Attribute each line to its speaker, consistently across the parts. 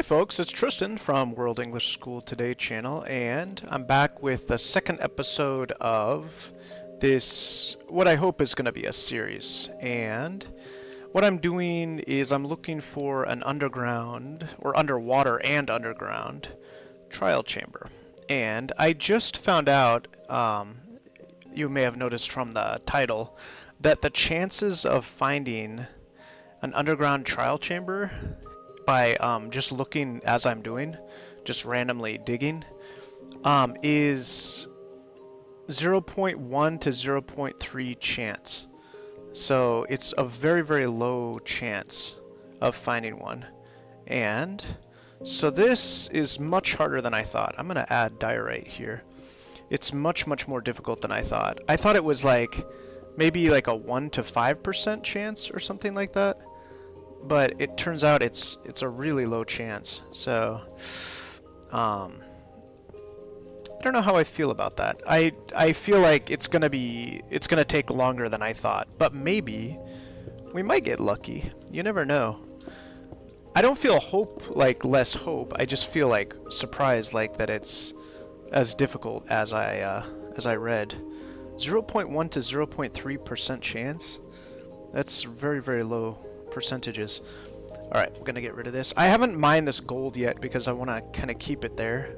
Speaker 1: folks, it's Tristan from World English School Today channel, and I'm back with the second episode of this, what I hope is going to be a series. And what I'm doing is I'm looking for an underground, or underwater and underground, trial chamber. And I just found out, you may have noticed from the title, that the chances of finding an underground trial chamber by just looking as I'm doing, just randomly digging, is 0.1 to 0.3 chance. So it's a very, very low chance of finding one. And so this is much harder than I thought. I'm going to add diorite here. It's much, much more difficult than I thought. I thought it was like maybe like a 1 to 5% chance or something like that. But it turns out it's a really low chance. So I don't know how I feel about that. I feel like it's gonna take longer than I thought, but maybe we might get lucky. You never know. I don't feel less hope. I just feel like surprised, like that it's as difficult as I read. 0.1 to 0.3% chance. That's very, very low percentages. Alright, we're gonna get rid of this. I haven't mined this gold yet because I want to kind of keep it there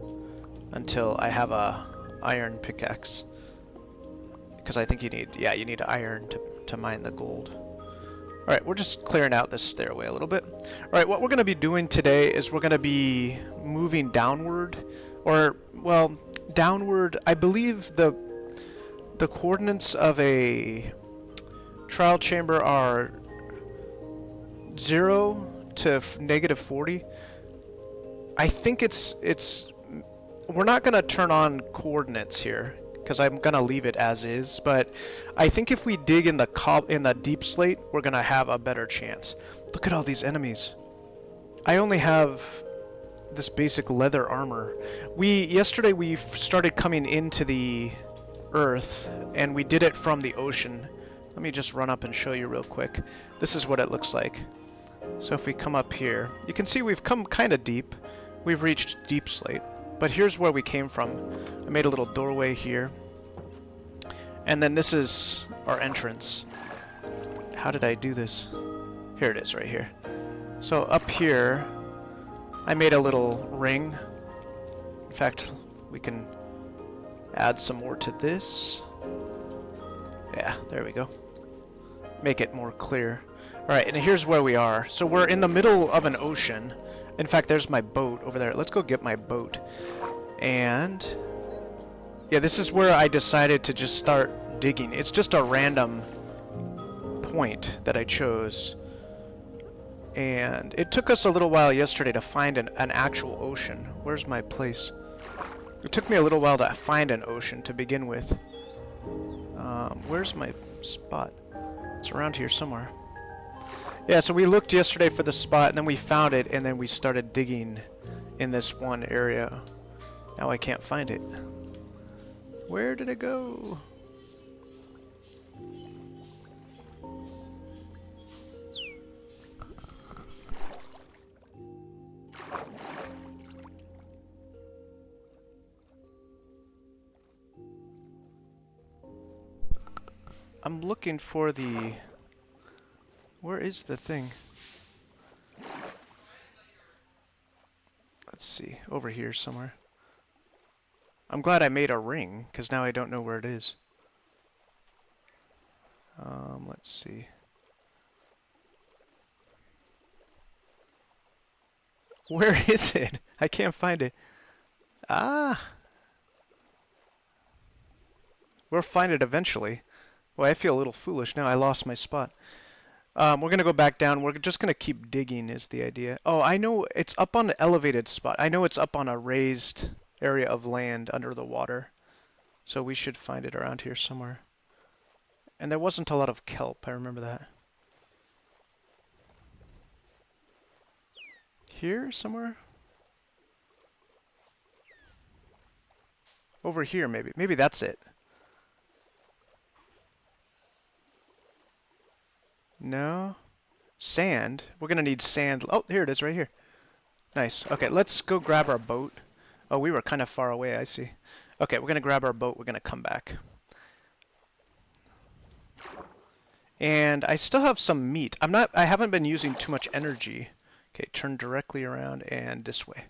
Speaker 1: until I have a iron pickaxe, because I think you need iron to mine the gold. Alright, we're just clearing out this stairway a little bit. Alright, what we're going to be doing today is we're going to be moving downward, or, well, downward. I believe the coordinates of a trial chamber are 0 to negative 40. I think we're not going to turn on coordinates here because I'm going to leave it as is, but I think if we dig in the deep slate, we're going to have a better chance. Look at all these enemies. I only have this basic leather armor. Yesterday we started coming into the earth, and we did it from the ocean. Let me just run up and show you real quick. This is what it looks like. So if we come up here, you can see we've come kind of deep. We've reached deep slate. But here's where we came from. I made a little doorway here. And then this is our entrance. How did I do this? Here it is right here. So up here, I made a little ring. In fact, we can add some more to this. Yeah, there we go. Make it more clear. Alright, and here's where we are. So we're in the middle of an ocean. In fact, there's my boat over there. Let's go get my boat. And yeah, this is where I decided to just start digging. It's just a random point that I chose. And it took us a little while yesterday to find an actual ocean. Where's my place? It took me a little while to find an ocean to begin with. Where's my spot? It's around here somewhere. Yeah, so we looked yesterday for the spot, and then we found it, and then we started digging in this one area. Now I can't find it. Where did it go? I'm looking for the... Where is the thing? Let's see. Over here somewhere. I'm glad I made a ring, because now I don't know where it is. Let's see. Where is it? I can't find it. Ah! We'll find it eventually. Well, I feel a little foolish now. I lost my spot. We're going to go back down. We're just going to keep digging is the idea. Oh, I know it's up on an elevated spot. I know it's up on a raised area of land under the water. So we should find it around here somewhere. And there wasn't a lot of kelp. I remember that. Here somewhere? Over here maybe. Maybe that's it. No. Sand? We're going to need sand. Oh, here it is right here. Nice. Okay, let's go grab our boat. Oh, we were kind of far away, I see. Okay, we're gonna grab our boat, we're gonna come back. And I still have some meat. I haven't been using too much energy. Okay, turn directly around and this way.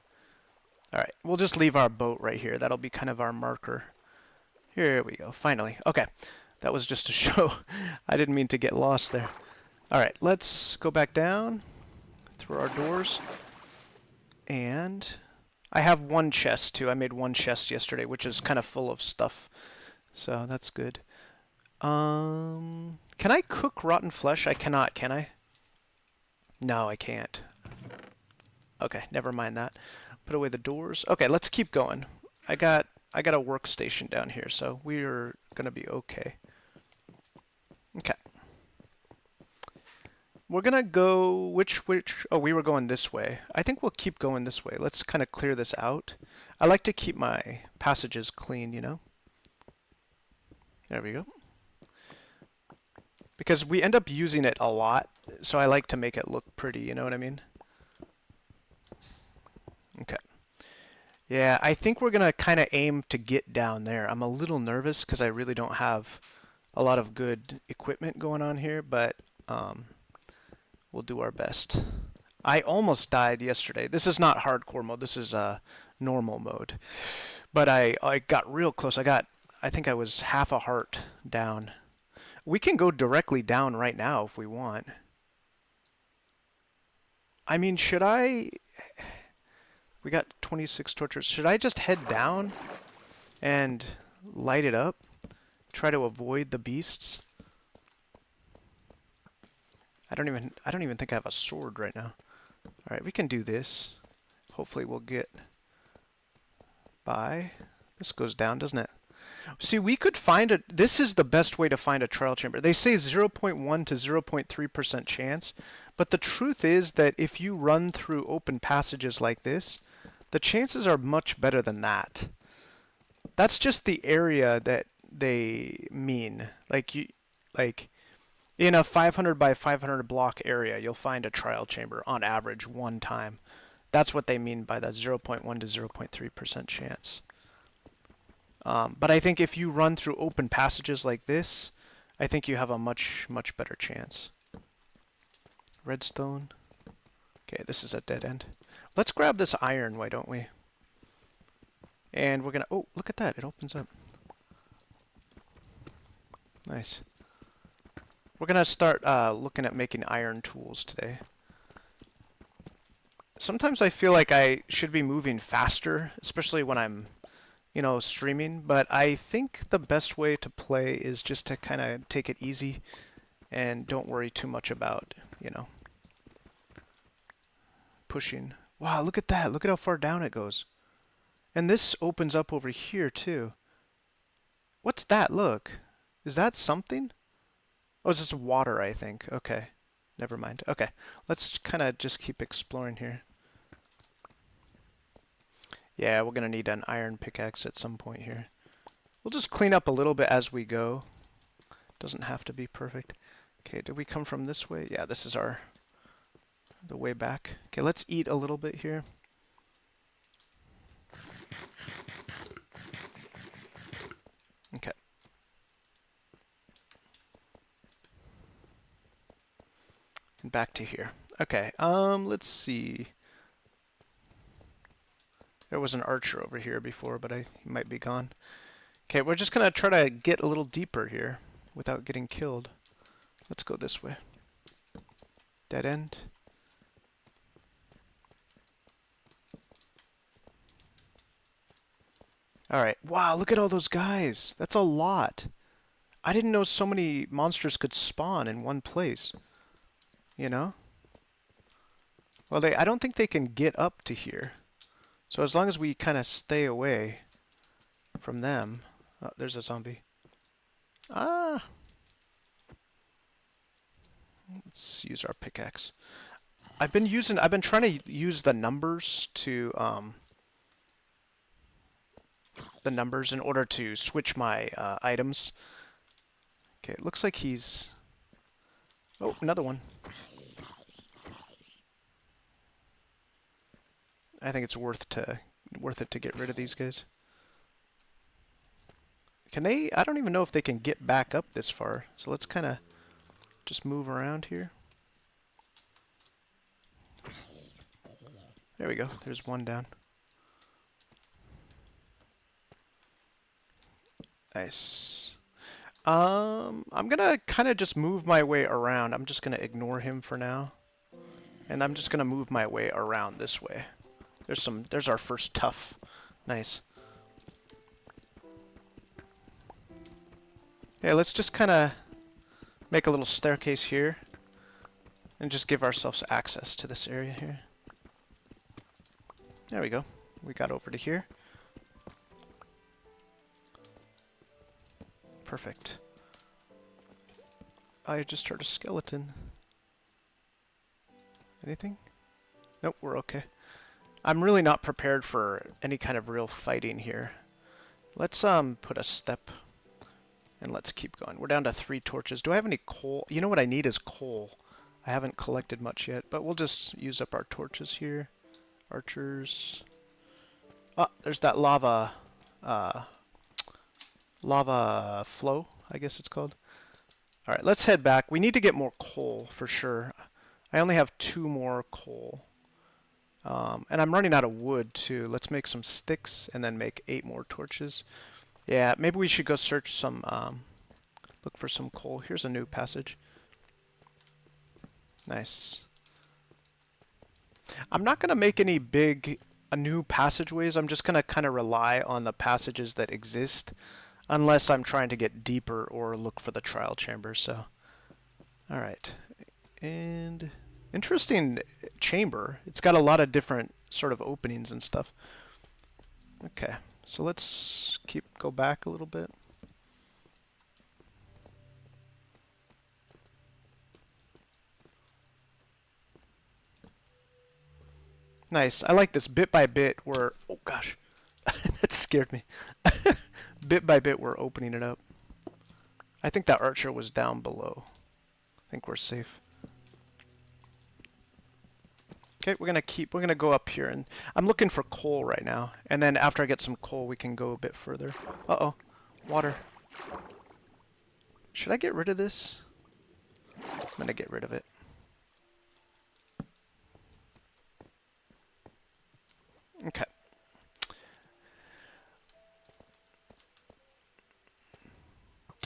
Speaker 1: Alright, we'll just leave our boat right here. That'll be kind of our marker. Here we go, finally. Okay, that was just to show. I didn't mean to get lost there. Alright, let's go back down through our doors. And I have one chest too. I made one chest yesterday, which is kind of full of stuff. So that's good. Can I cook rotten flesh? I cannot, can I? No, I can't. Okay, never mind that. Put away the doors. Okay, let's keep going. I got a workstation down here, so we're gonna be okay. Okay. We're gonna go which oh, we were going this way. I think we'll keep going this way. Let's kind of clear this out. I like to keep my passages clean, you know? There we go. Because we end up using it a lot, so I like to make it look pretty, you know what I mean? Okay. Yeah, I think we're gonna kind of aim to get down there. I'm a little nervous because I really don't have a lot of good equipment going on here, but we'll do our best. I almost died yesterday. This is not hardcore mode. This is normal mode. But I got real close. I think I was half a heart down. We can go directly down right now if we want. I mean, should I... We got 26 torches. Should I just head down and light it up? Try to avoid the beasts? I don't even think I have a sword right now. Alright, we can do this. Hopefully we'll get by. This goes down, doesn't it? See, we could find a... This is the best way to find a trial chamber. They say 0.1 to 0.3% chance, but the truth is that if you run through open passages like this, the chances are much better than that. That's just the area that they mean. Like in a 500 by 500 block area, you'll find a trial chamber on average one time. That's what they mean by the 0.1 to 0.3% chance. But I think if you run through open passages like this, I think you have a much better chance. Redstone. Okay, this is a dead end. Let's grab this iron, why don't we? And we're gonna... Oh, look at that. It opens up. Nice. We're gonna start looking at making iron tools today. Sometimes I feel like I should be moving faster, especially when I'm, you know, streaming. But I think the best way to play is just to kind of take it easy and don't worry too much about, you know, pushing. Wow, look at that. Look at how far down it goes. And this opens up over here, too. What's that? Look. Is that something? Oh, it's just water, I think. Okay. Never mind. Okay. Let's kind of just keep exploring here. Yeah, we're going to need an iron pickaxe at some point here. We'll just clean up a little bit as we go. Doesn't have to be perfect. Okay, did we come from this way? Yeah, this is the way back. Okay, let's eat a little bit here. Okay. And back to here. Okay, let's see. There was an archer over here before, but he might be gone. Okay, we're just gonna try to get a little deeper here without getting killed. Let's go this way. Dead end. Alright, wow, look at all those guys. That's a lot. I didn't know so many monsters could spawn in one place. You know? Well, I don't think they can get up to here. So as long as we kind of stay away from them... Oh, there's a zombie. Ah! Let's use our pickaxe. I've been trying to use the numbers to, the numbers in order to switch my items. Okay, it looks like he's... Oh, another one. I think it's worth it to get rid of these guys. Can they? I don't even know if they can get back up this far. So let's kind of just move around here. There we go. There's one down. Nice. I'm gonna kind of just move my way around. I'm just gonna ignore him for now. And I'm just gonna move my way around this way. There's our first tough. Nice. Yeah, let's just kind of make a little staircase here and just give ourselves access to this area here. There we go. We got over to here. Perfect. I just heard a skeleton. Anything? Nope, we're okay. I'm really not prepared for any kind of real fighting here. Let's put a step and let's keep going. We're down to 3 torches. Do I have any coal? You know what I need is coal. I haven't collected much yet, but we'll just use up our torches here. Archers. Oh, there's that lava flow, I guess it's called. Alright, let's head back. We need to get more coal for sure. I only have 2 more coal. And I'm running out of wood too. Let's make some sticks and then make 8 more torches. Yeah, maybe we should go search some, look for some coal. Here's a new passage. Nice. I'm not going to make any big new passageways. I'm just going to kind of rely on the passages that exist, unless I'm trying to get deeper or look for the trial chamber. So, all right. And interesting chamber. It's got a lot of different sort of openings and stuff. Okay, so let's go back a little bit. Nice. I like this bit by bit. Oh gosh, that scared me. Bit by bit, we're opening it up. I think that archer was down below. I think we're safe. Okay, we're gonna go up here, and I'm looking for coal right now. And then after I get some coal, we can go a bit further. Uh-oh, water. Should I get rid of this? I'm gonna get rid of it. Okay.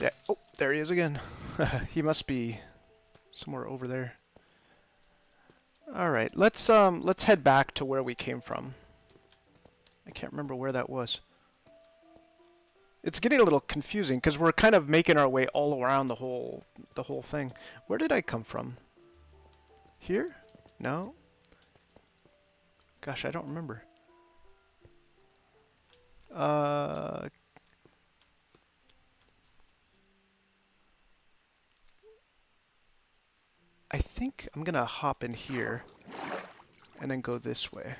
Speaker 1: Yeah. Oh, there he is again. He must be somewhere over there. All right, let's head back to where we came from. I can't remember where that was. It's getting a little confusing because we're kind of making our way all around the whole thing. Where did I come from? Here? No. Gosh, I don't remember. I think I'm gonna hop in here and then go this way.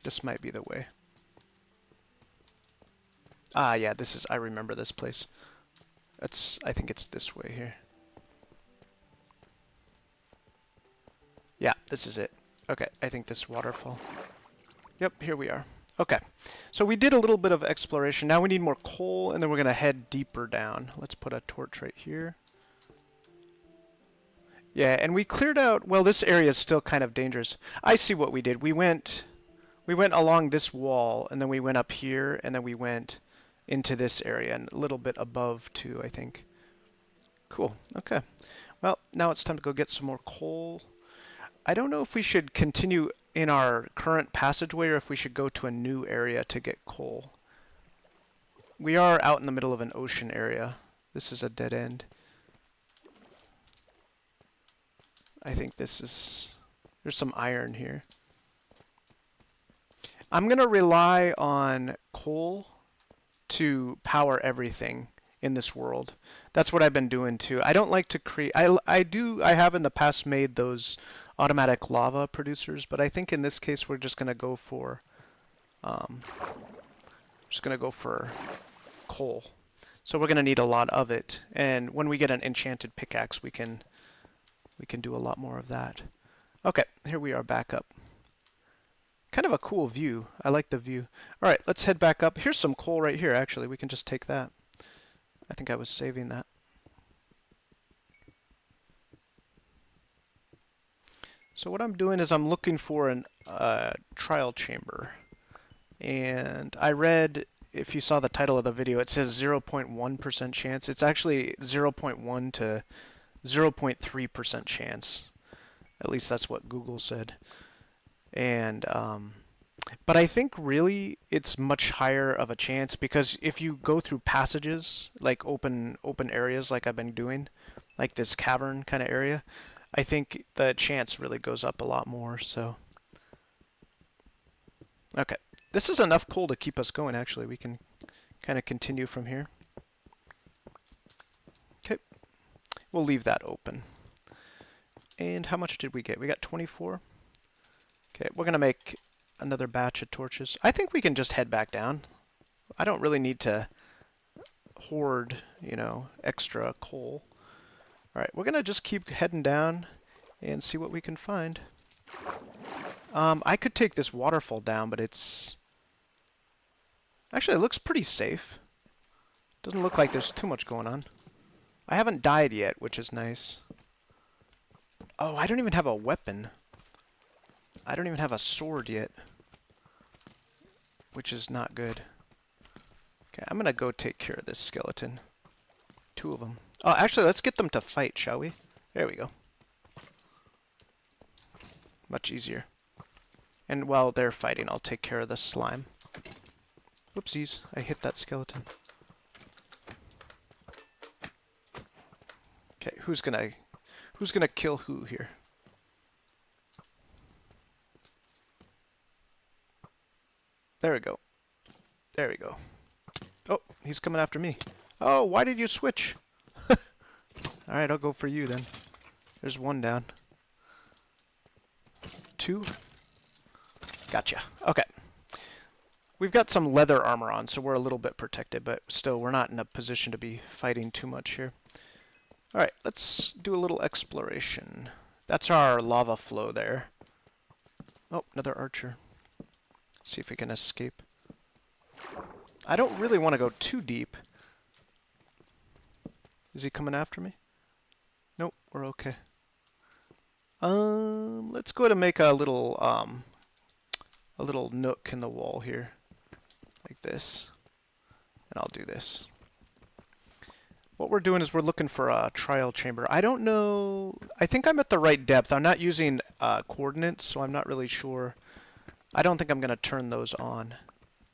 Speaker 1: This might be the way. Ah, yeah, I remember this place. I think it's this way here. Yeah, this is it. Okay, I think this waterfall. Yep, here we are. Okay, so we did a little bit of exploration. Now we need more coal, and then we're gonna head deeper down. Let's put a torch right here. Yeah, and we cleared out, well, this area is still kind of dangerous. I see what we did. We went along this wall, and then we went up here, and then we went into this area, and a little bit above too, I think. Cool, okay. Well, now it's time to go get some more coal. I don't know if we should continue in our current passageway or if we should go to a new area to get coal. We are out in the middle of an ocean area. This is a dead end. I think there's some iron here. I'm going to rely on coal to power everything in this world. That's what I've been doing too. I don't like to create, I have in the past made those automatic lava producers, but I think in this case we're just going to go for coal. So we're going to need a lot of it, and when we get an enchanted pickaxe we can do a lot more of that. Okay, here we are back up. Kind of a cool view. I like the view. All right, let's head back up. Here's some coal right here, actually. We can just take that. I think I was saving that. So what I'm doing is I'm looking for an trial chamber. And I read, if you saw the title of the video, it says 0.1% chance. It's actually 0.1 to 0.3% chance. At least that's what Google said. And but I think really it's much higher of a chance, because if you go through passages, like open areas like I've been doing, like this cavern kind of area, I think the chance really goes up a lot more. So okay, this is enough coal to keep us going. Actually, we can kind of continue from here. Okay, we'll leave that open. And how much did we get? We got 24. Okay, we're gonna make another batch of torches. I think we can just head back down. I don't really need to hoard, you know, extra coal. All right, we're gonna just keep heading down and see what we can find. I could take this waterfall down, but it's actually, it looks pretty safe. Doesn't look like there's too much going on. I haven't died yet, which is nice. Oh, I don't even have a weapon. I don't even have a sword yet, which is not good. Okay, I'm gonna go take care of this skeleton. 2 of them. Oh, actually, let's get them to fight, shall we? There we go. Much easier. And while they're fighting, I'll take care of the slime. Whoopsies, I hit that skeleton. Okay, who's gonna kill who here? There we go. There we go. Oh, he's coming after me. Oh, why did you switch? Alright, I'll go for you then. There's 1 down. 2. Gotcha. Okay. We've got some leather armor on, so we're a little bit protected, but still, we're not in a position to be fighting too much here. Alright, let's do a little exploration. That's our lava flow there. Oh, another archer. See if we can escape. I don't really want to go too deep. Is he coming after me? Nope, we're okay. Let's go ahead and make a little nook in the wall here, like this. And I'll do this. What we're doing is we're looking for a trial chamber. I don't know. I think I'm at the right depth. I'm not using coordinates, so I'm not really sure. I don't think I'm going to turn those on.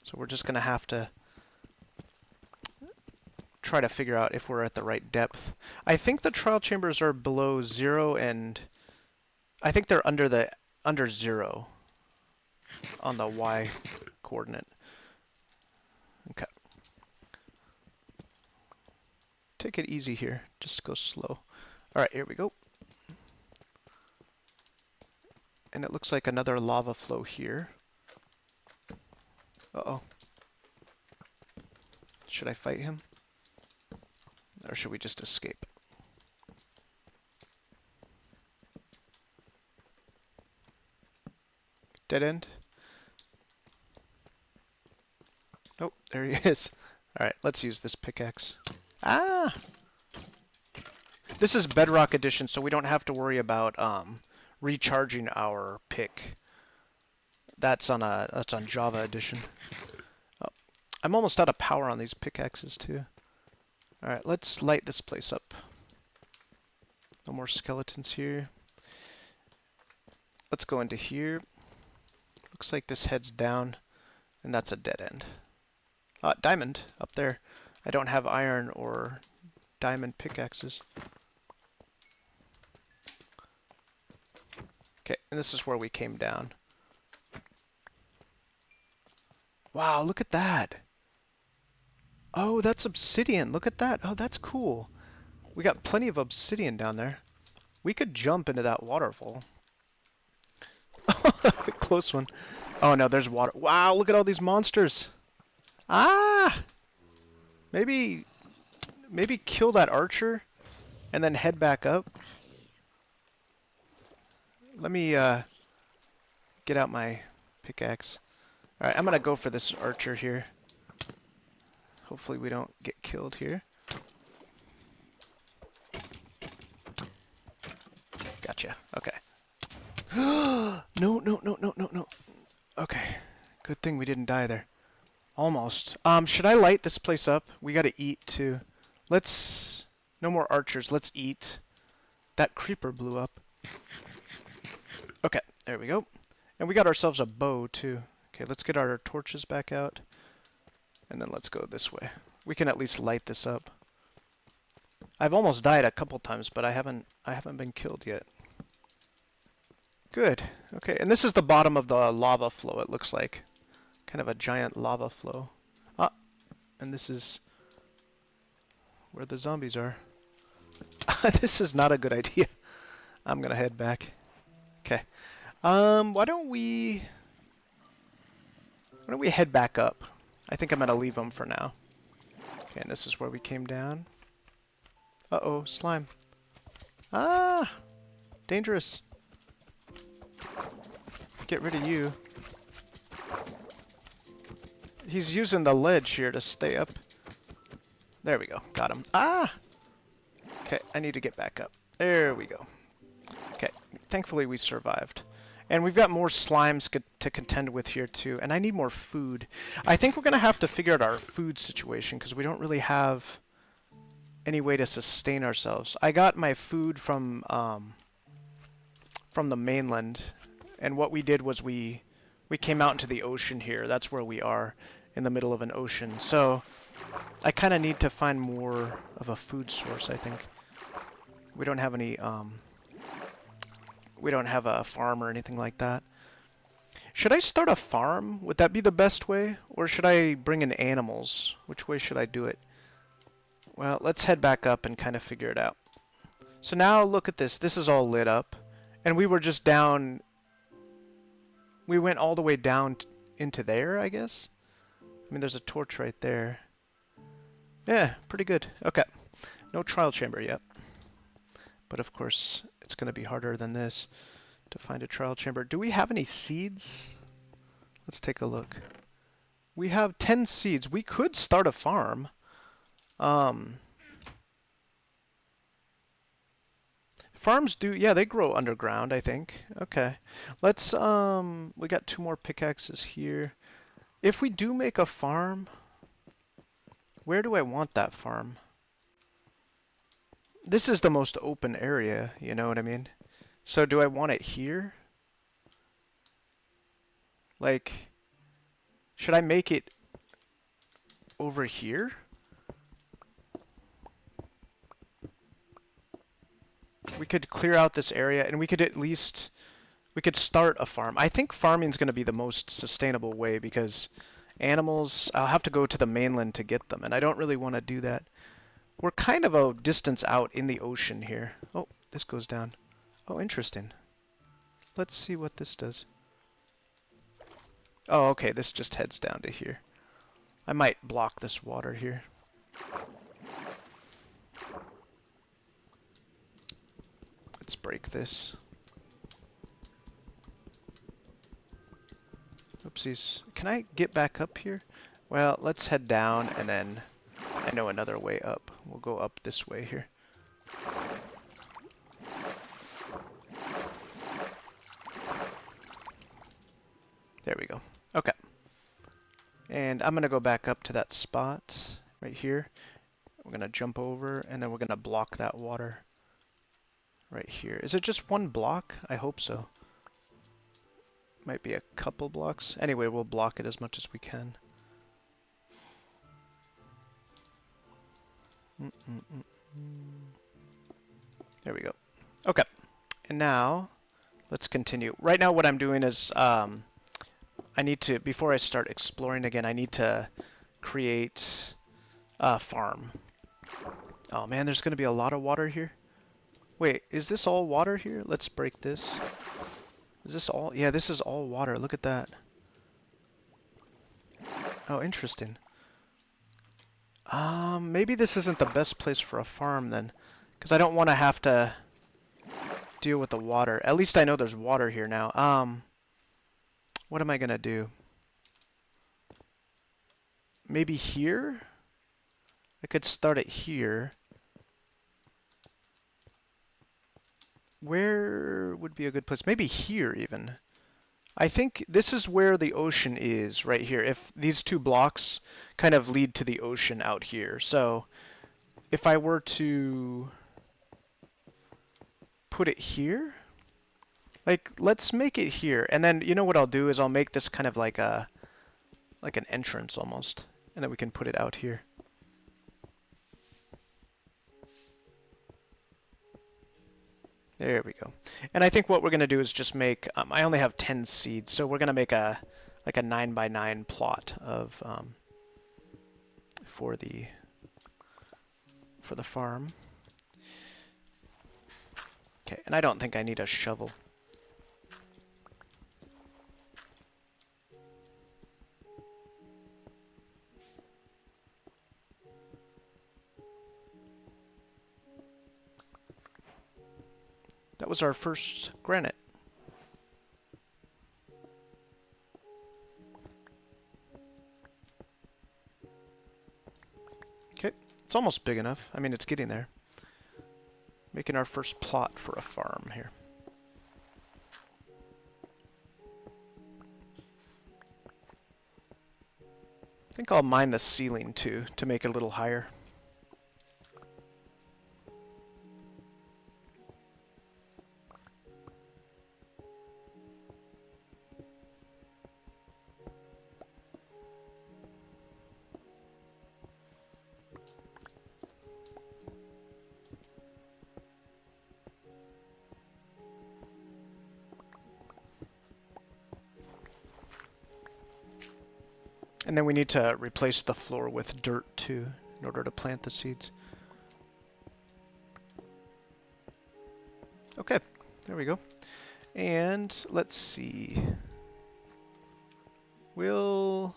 Speaker 1: So we're just going to have to try to figure out if we're at the right depth. I think the trial chambers are below 0, and I think they're under 0 on the Y coordinate. Okay. Take it easy here. Just go slow. Alright, here we go. And it looks like another lava flow here. Uh-oh. Should I fight him? Or should we just escape? Dead end? Oh, there he is. Alright, let's use this pickaxe. Ah! This is Bedrock Edition, so we don't have to worry about recharging our pick. That's on Java Edition. Oh, I'm almost out of power on these pickaxes too. Alright, let's light this place up. No more skeletons here. Let's go into here. Looks like this heads down, and that's a dead end. Diamond up there. I don't have iron or diamond pickaxes. Okay, and this is where we came down. Wow, look at that. Oh, that's obsidian. Look at that. Oh, that's cool. We got plenty of obsidian down there. We could jump into that waterfall. Close one. Oh no, there's water. Wow, look at all these monsters. Ah! Maybe kill that archer and then head back up. Let me get out my pickaxe. Alright, I'm gonna go for this archer here. Hopefully we don't get killed here. Gotcha. Okay. No, no, no, no, no, no. Okay. Good thing we didn't die there. Almost. Should I light this place up? We gotta eat too. Let's... No more archers. Let's eat. That creeper blew up. Okay, there we go. And we got ourselves a bow too. Okay, let's get our torches back out. And then let's go this way. We can at least light this up. I've almost died a couple times, but I haven't been killed yet. Good. Okay, and this is the bottom of the lava flow, it looks like. Kind of a giant lava flow. Ah, and this is where the zombies are. This is not a good idea. I'm gonna head back. Okay. Why don't we head back up? I think I'm gonna leave them for now. Okay, and this is where we came down. Uh-oh, slime. Ah! Dangerous. Get rid of you. He's using the ledge here to stay up. There we go. Got him. Ah! Okay, I need to get back up. There we go. Okay, thankfully we survived. And we've got more slimes to contend with here too. And I need more food. I think we're going to have to figure out our food situation because we don't really have any way to sustain ourselves. I got my food from the mainland. And what we did was we came out into the ocean here. That's where we are, in the middle of an ocean. So I kind of need to find more of a food source, I think. We don't have any, we don't have a farm or anything like that. Should I start a farm? Would that be the best way? Or should I bring in animals? Which way should I do it? Well, let's head back up and kind of figure it out. So now look at this. This is all lit up. And we were just down... We went all the way down into there, I guess? I mean, there's a torch right there. Yeah, pretty good. Okay. No trial chamber yet. But of course, it's going to be harder than this to find a trial chamber. Do we have any seeds? Let's take a look. We have 10 seeds. We could start a farm. Farms do, yeah, they grow underground, I think. Okay. Let's, we got 2 more pickaxes here. If we do make a farm, where do I want that farm? This is the most open area, you know what I mean? So do I want it here? Like, should I make it over here? We could clear out this area and we could at least, we could start a farm. I think farming is going to be the most sustainable way because animals, I'll have to go to the mainland to get them and I don't really want to do that. We're kind of a distance out in the ocean here. Oh, this goes down. Oh, interesting. Let's see what this does. Oh, okay, this just heads down to here. I might block this water here. Let's break this. Oopsies. Can I get back up here? Well, let's head down and then I know another way up. We'll go up this way here. There we go. Okay. And I'm going to go back up to that spot right here. We're going to jump over and then we're going to block that water right here. Is it just one block? I hope so. Might be a couple blocks. Anyway, we'll block it as much as we can. There we go. Okay. And now, let's continue. Right now what I'm doing is, I need to, before I start exploring again, I need to create a farm. Oh man, there's going to be a lot of water here. Wait, is this all water here? Let's break this. Is this all? Yeah, this is all water. Look at that. Oh, interesting. Maybe this isn't the best place for a farm then. Because I don't want to have to deal with the water. At least I know there's water here now. what am I gonna do? Maybe here? I could start it here. Where would be a good place? Maybe here even. I think this is where the ocean is, right here. If these two blocks kind of lead to the ocean out here. So if I were to put it here, like let's make it here. And then you know what I'll do is I'll make this kind of like an entrance almost. And then we can put it out here. There we go. And I think what we're going to do is just make, I only have 10 seeds, so we're going to make a 9x9 plot of for the farm. Okay, and I don't think I need a shovel. That was our first granite. Okay, it's almost big enough. I mean, it's getting there. Making our first plot for a farm here. I think I'll mine the ceiling too, to make it a little higher. And then we need to replace the floor with dirt too, in order to plant the seeds. Okay, there we go. And let's see. We'll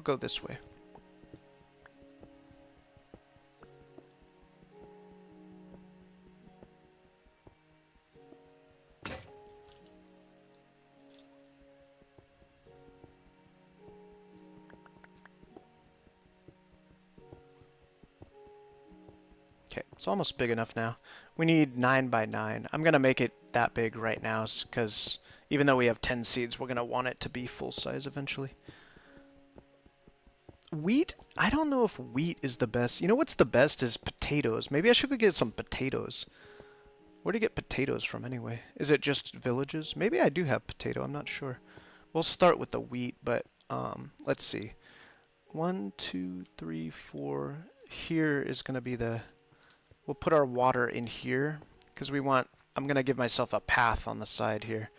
Speaker 1: go this way. Okay, it's almost big enough now. We need 9x9. I'm going to make it that big right now because even though we have 10 seeds, we're going to want it to be full size eventually. Wheat? I don't know if wheat is the best. You know what's the best is potatoes. Maybe I should go get some potatoes. Where do you get potatoes from anyway? Is it just villages? Maybe I do have potato. I'm not sure. We'll start with the wheat, but let's see. 1, 2, 3, 4. Here is going to be the... We'll put our water in here because we want... I'm going to give myself a path on the side here.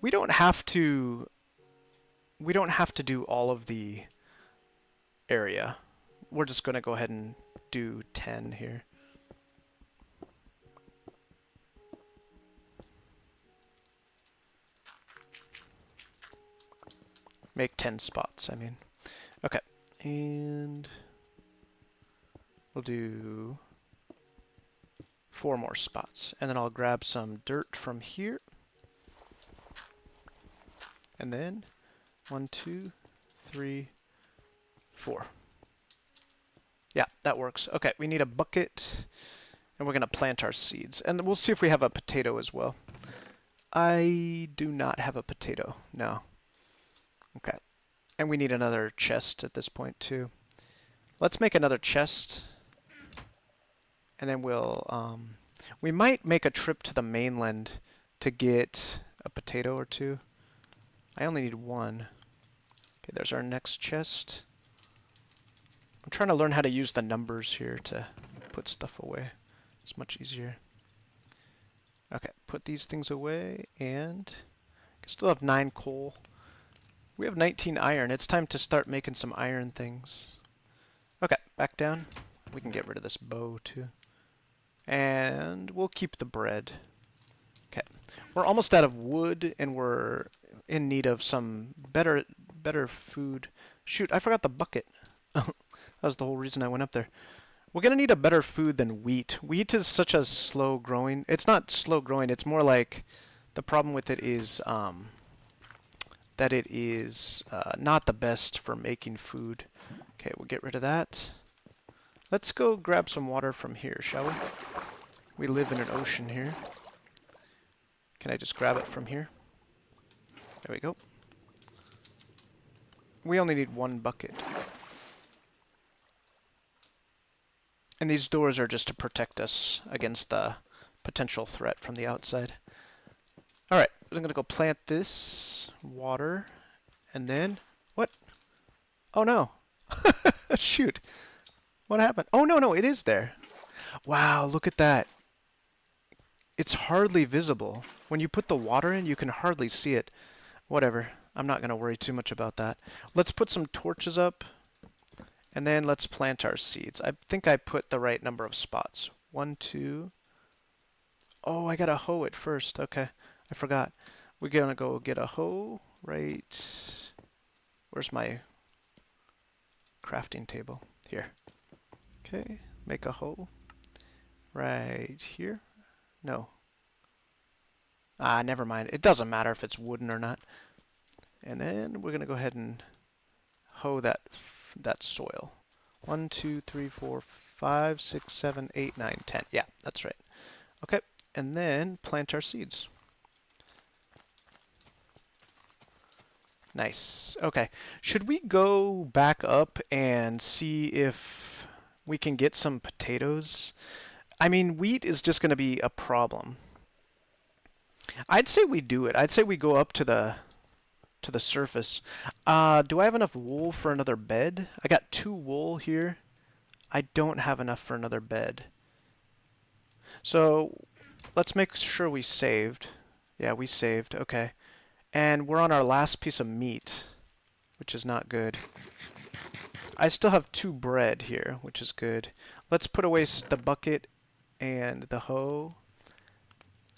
Speaker 1: We don't have to do all of the area. We're just going to go ahead and do 10 here. Make 10 spots, I mean. Okay, and we'll do 4 more spots. And then I'll grab some dirt from here. And then 1, 2, 3, 4. Yeah, that works. Okay, we need a bucket, and we're going to plant our seeds. And we'll see if we have a potato as well. I do not have a potato, no. Okay, and we need another chest at this point too. Let's make another chest, and then we'll, we might make a trip to the mainland to get a potato or 2. I only need 1. Okay, there's our next chest. I'm trying to learn how to use the numbers here to put stuff away. It's much easier. Okay, put these things away, and I still have 9 coal. We have 19 iron. It's time to start making some iron things. Okay, back down. We can get rid of this bow too. And we'll keep the bread. Okay, we're almost out of wood, and we're in need of some better food. Shoot, I forgot the bucket. That was the whole reason I went up there. We're going to need a better food than wheat. Wheat is such a slow growing. It's not slow growing. It's more like The problem with it is that it is not the best for making food. Okay, we'll get rid of that. Let's go grab some water from here, shall we? We live in an ocean here. Can I just grab it from here? There we go. We only need one bucket. And these doors are just to protect us against the potential threat from the outside. Alright, I'm going to go plant this water. And then... What? Oh no. Shoot. What happened? Oh no, it is there. Wow, look at that. It's hardly visible. When you put the water in, you can hardly see it. Whatever. I'm not going to worry too much about that. Let's put some torches up. And then let's plant our seeds. I think I put the right number of spots. 1, 2. Oh, I got to hoe it first. Okay. I forgot. We're going to go get a hoe. Right. Where's my crafting table? Here. Okay. Make a hoe. Right here. No. Never mind. It doesn't matter if it's wooden or not. And then we're going to go ahead and hoe that soil. 1, 2, 3, 4, 5, 6, 7, 8, 9, 10. Yeah, that's right. Okay, and then plant our seeds. Nice. Okay. Should we go back up and see if we can get some potatoes? I mean, wheat is just going to be a problem. I'd say we do it. I'd say we go up to the surface. Do I have enough wool for another bed? I got 2 wool here. I don't have enough for another bed. So let's make sure we saved. Yeah, we saved. Okay. And we're on our last piece of meat, which is not good. I still have 2 bread here, which is good. Let's put away the bucket and the hoe.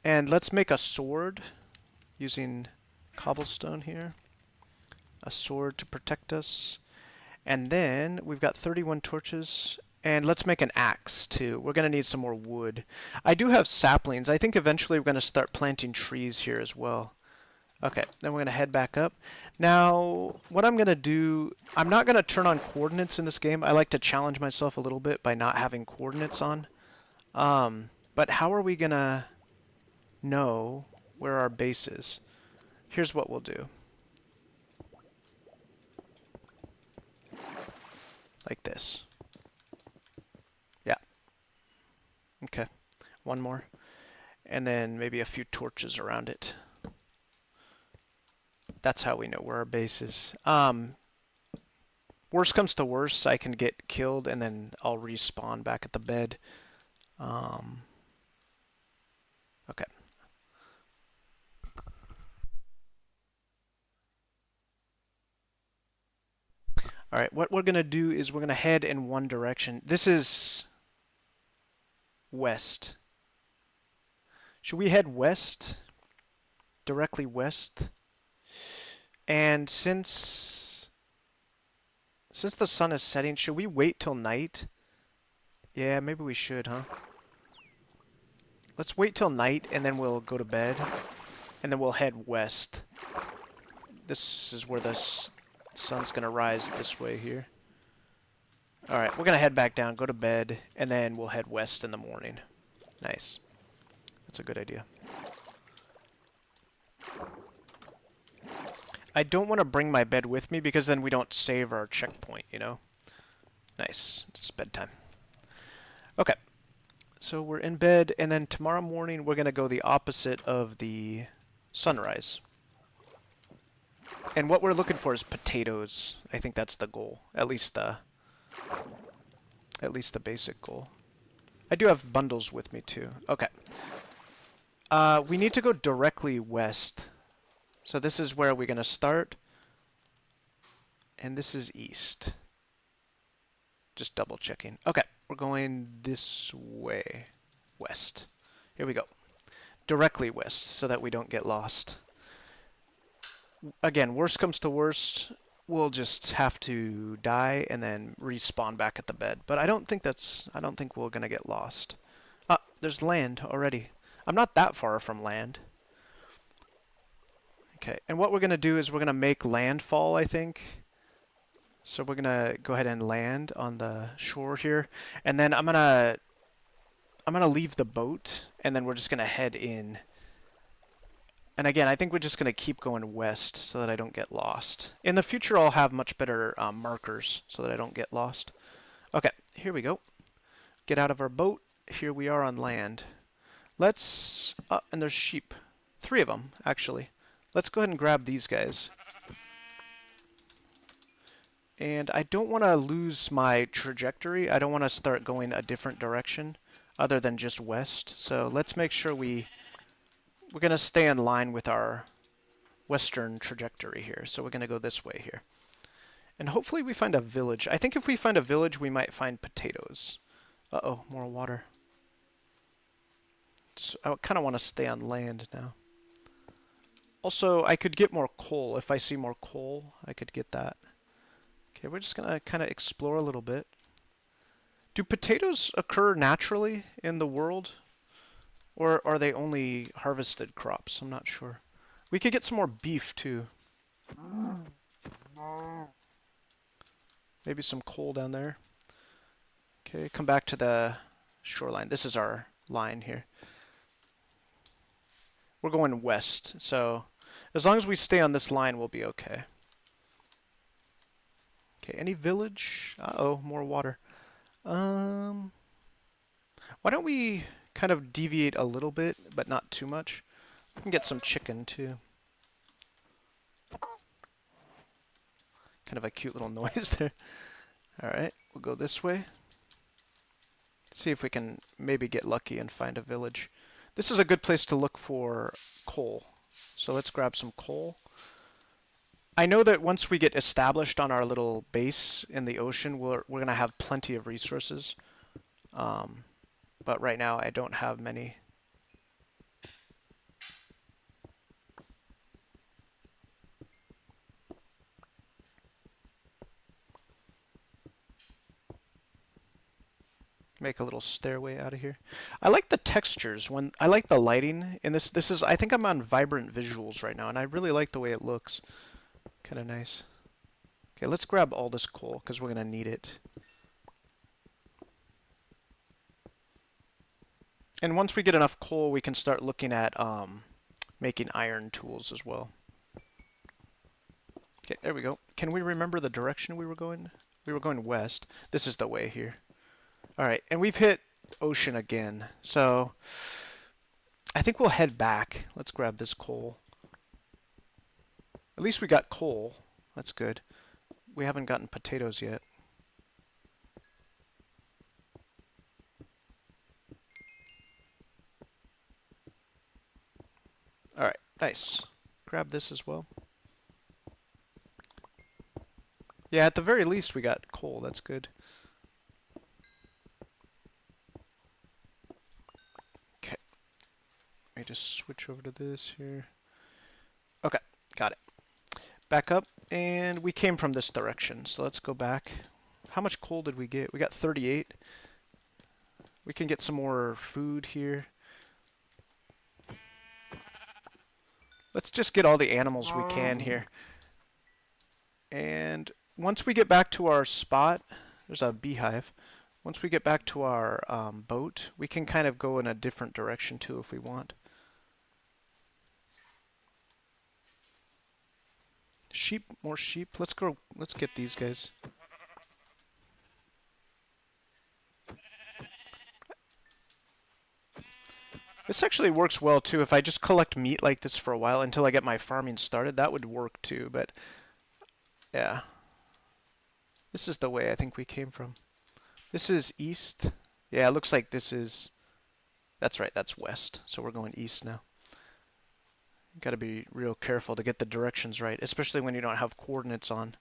Speaker 1: And let's make a sword using cobblestone here. A sword to protect us. And then we've got 31 torches. And let's make an axe too. We're going to need some more wood. I do have saplings. I think eventually we're going to start planting trees here as well. Okay, then we're going to head back up. Now, what I'm going to do, I'm not going to turn on coordinates in this game. I like to challenge myself a little bit by not having coordinates on. But how are we going to know where our base is? Here's what we'll do. Like this. Yeah. Okay. One more. And then maybe a few torches around it. That's how we know where our base is. Worst comes to worst, I can get killed and then I'll respawn back at the bed. Okay. Alright, what we're going to do is we're going to head in one direction. This is west. Should we head west? Directly west? And since the sun is setting, should we wait till night? Yeah, maybe we should, huh? Let's wait till night and then we'll go to bed. And then we'll head west. This is where the sun's going to rise this way here. Alright, we're going to head back down, go to bed, and then we'll head west in the morning. Nice. That's a good idea. I don't want to bring my bed with me because then we don't save our checkpoint, you know? Nice. It's bedtime. Okay. So we're in bed, and then tomorrow morning we're going to go the opposite of the sunrise. And what we're looking for is potatoes. I think that's the goal. At least the basic goal. I do have bundles with me too. Okay. We need to go directly west. So this is where we're going to start. And this is east. Just double checking. Okay, we're going this way. West. Here we go. Directly west so that we don't get lost. Again, worst comes to worst, we'll just have to die and then respawn back at the bed. But I don't think we're going to get lost. There's land already. I'm not that far from land. Okay, and what we're going to do is we're going to make landfall, I think. So we're going to go ahead and land on the shore here. And then I'm going to leave the boat, and then we're just going to head in. And again, I think we're just going to keep going west so that I don't get lost. In the future, I'll have much better markers so that I don't get lost. Okay, here we go. Get out of our boat. Here we are on land. Let's... and there's sheep. 3 of them, actually. Let's go ahead and grab these guys. And I don't want to lose my trajectory. I don't want to start going a different direction other than just west. So let's make sure we're going to stay in line with our western trajectory here. So we're going to go this way here. And hopefully we find a village. I think if we find a village, we might find potatoes. Uh-oh, more water. So I kind of want to stay on land now. Also, I could get more coal. If I see more coal, I could get that. Okay, we're just going to kind of explore a little bit. Do potatoes occur naturally in the world? Or are they only harvested crops? I'm not sure. We could get some more beef, too. Maybe some coal down there. Okay, come back to the shoreline. This is our line here. We're going west, so as long as we stay on this line, we'll be okay. Okay, any village? Uh-oh, more water. Why don't we kind of deviate a little bit, but not too much? We can get some chicken, too. Kind of a cute little noise there. Alright, we'll go this way. See if we can maybe get lucky and find a village. This is a good place to look for coal. So let's grab some coal. I know that once we get established on our little base in the ocean, we're going to have plenty of resources. But right now I don't have many. Make a little stairway out of here. I like the textures. I like the lighting in this. I think I'm on Vibrant Visuals right now, and I really like the way it looks. Kind of nice. Okay, let's grab all this coal because we're gonna need it. And once we get enough coal, we can start looking at making iron tools as well. Okay, there we go. Can we remember the direction we were going? We were going west. This is the way here. Alright, and we've hit ocean again, so I think we'll head back. Let's grab this coal. At least we got coal. That's good. We haven't gotten potatoes yet. Alright, nice. Grab this as well. Yeah, at the very least we got coal. That's good. Let me just switch over to this here. Okay, got it. Back up, and we came from this direction, so let's go back. How much coal did we get? We got 38. We can get some more food here. Let's just get all the animals we can here. And once we get back to our spot, there's a beehive. Once we get back to our boat, we can kind of go in a different direction too if we want. Sheep, more sheep. Let's go. Let's get these guys. This actually works well too. If I just collect meat like this for a while until I get my farming started, that would work too. But yeah, this is the way I think we came from. This is east. Yeah, it looks like this is. That's right. That's west. So we're going east now. Got to be real careful to get the directions right, especially when you don't have coordinates on.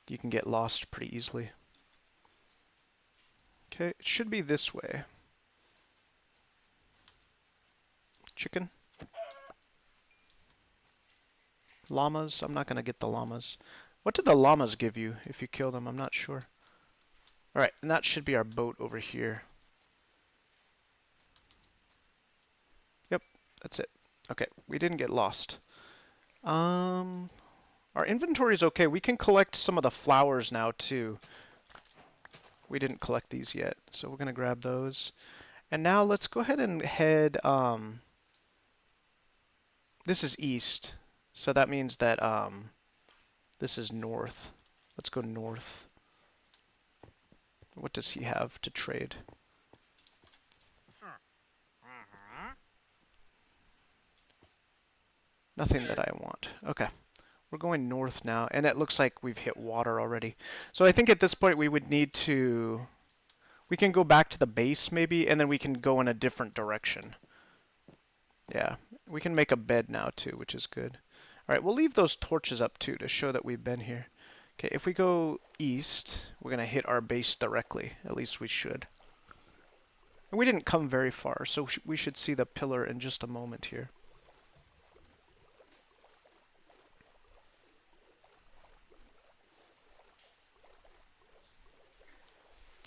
Speaker 1: You can get lost pretty easily. Okay, it should be this way. Chicken. Llamas. I'm not going to get the llamas. What did the llamas give you if you kill them? I'm not sure. Alright, and that should be our boat over here. Yep, that's it. Okay, we didn't get lost. Our inventory is okay. We can collect some of the flowers now too. We didn't collect these yet, so we're gonna grab those. And now let's go ahead and head, this is east, so that means that this is north. Let's go north. What does he have to trade? Nothing that I want. Okay. We're going north now, and it looks like we've hit water already. So I think at this point we would need to... We can go back to the base maybe, and then we can go in a different direction. Yeah, we can make a bed now too, which is good. Alright, we'll leave those torches up too to show that we've been here. Okay, if we go east, we're going to hit our base directly. At least we should. And we didn't come very far, so we should see the pillar in just a moment here.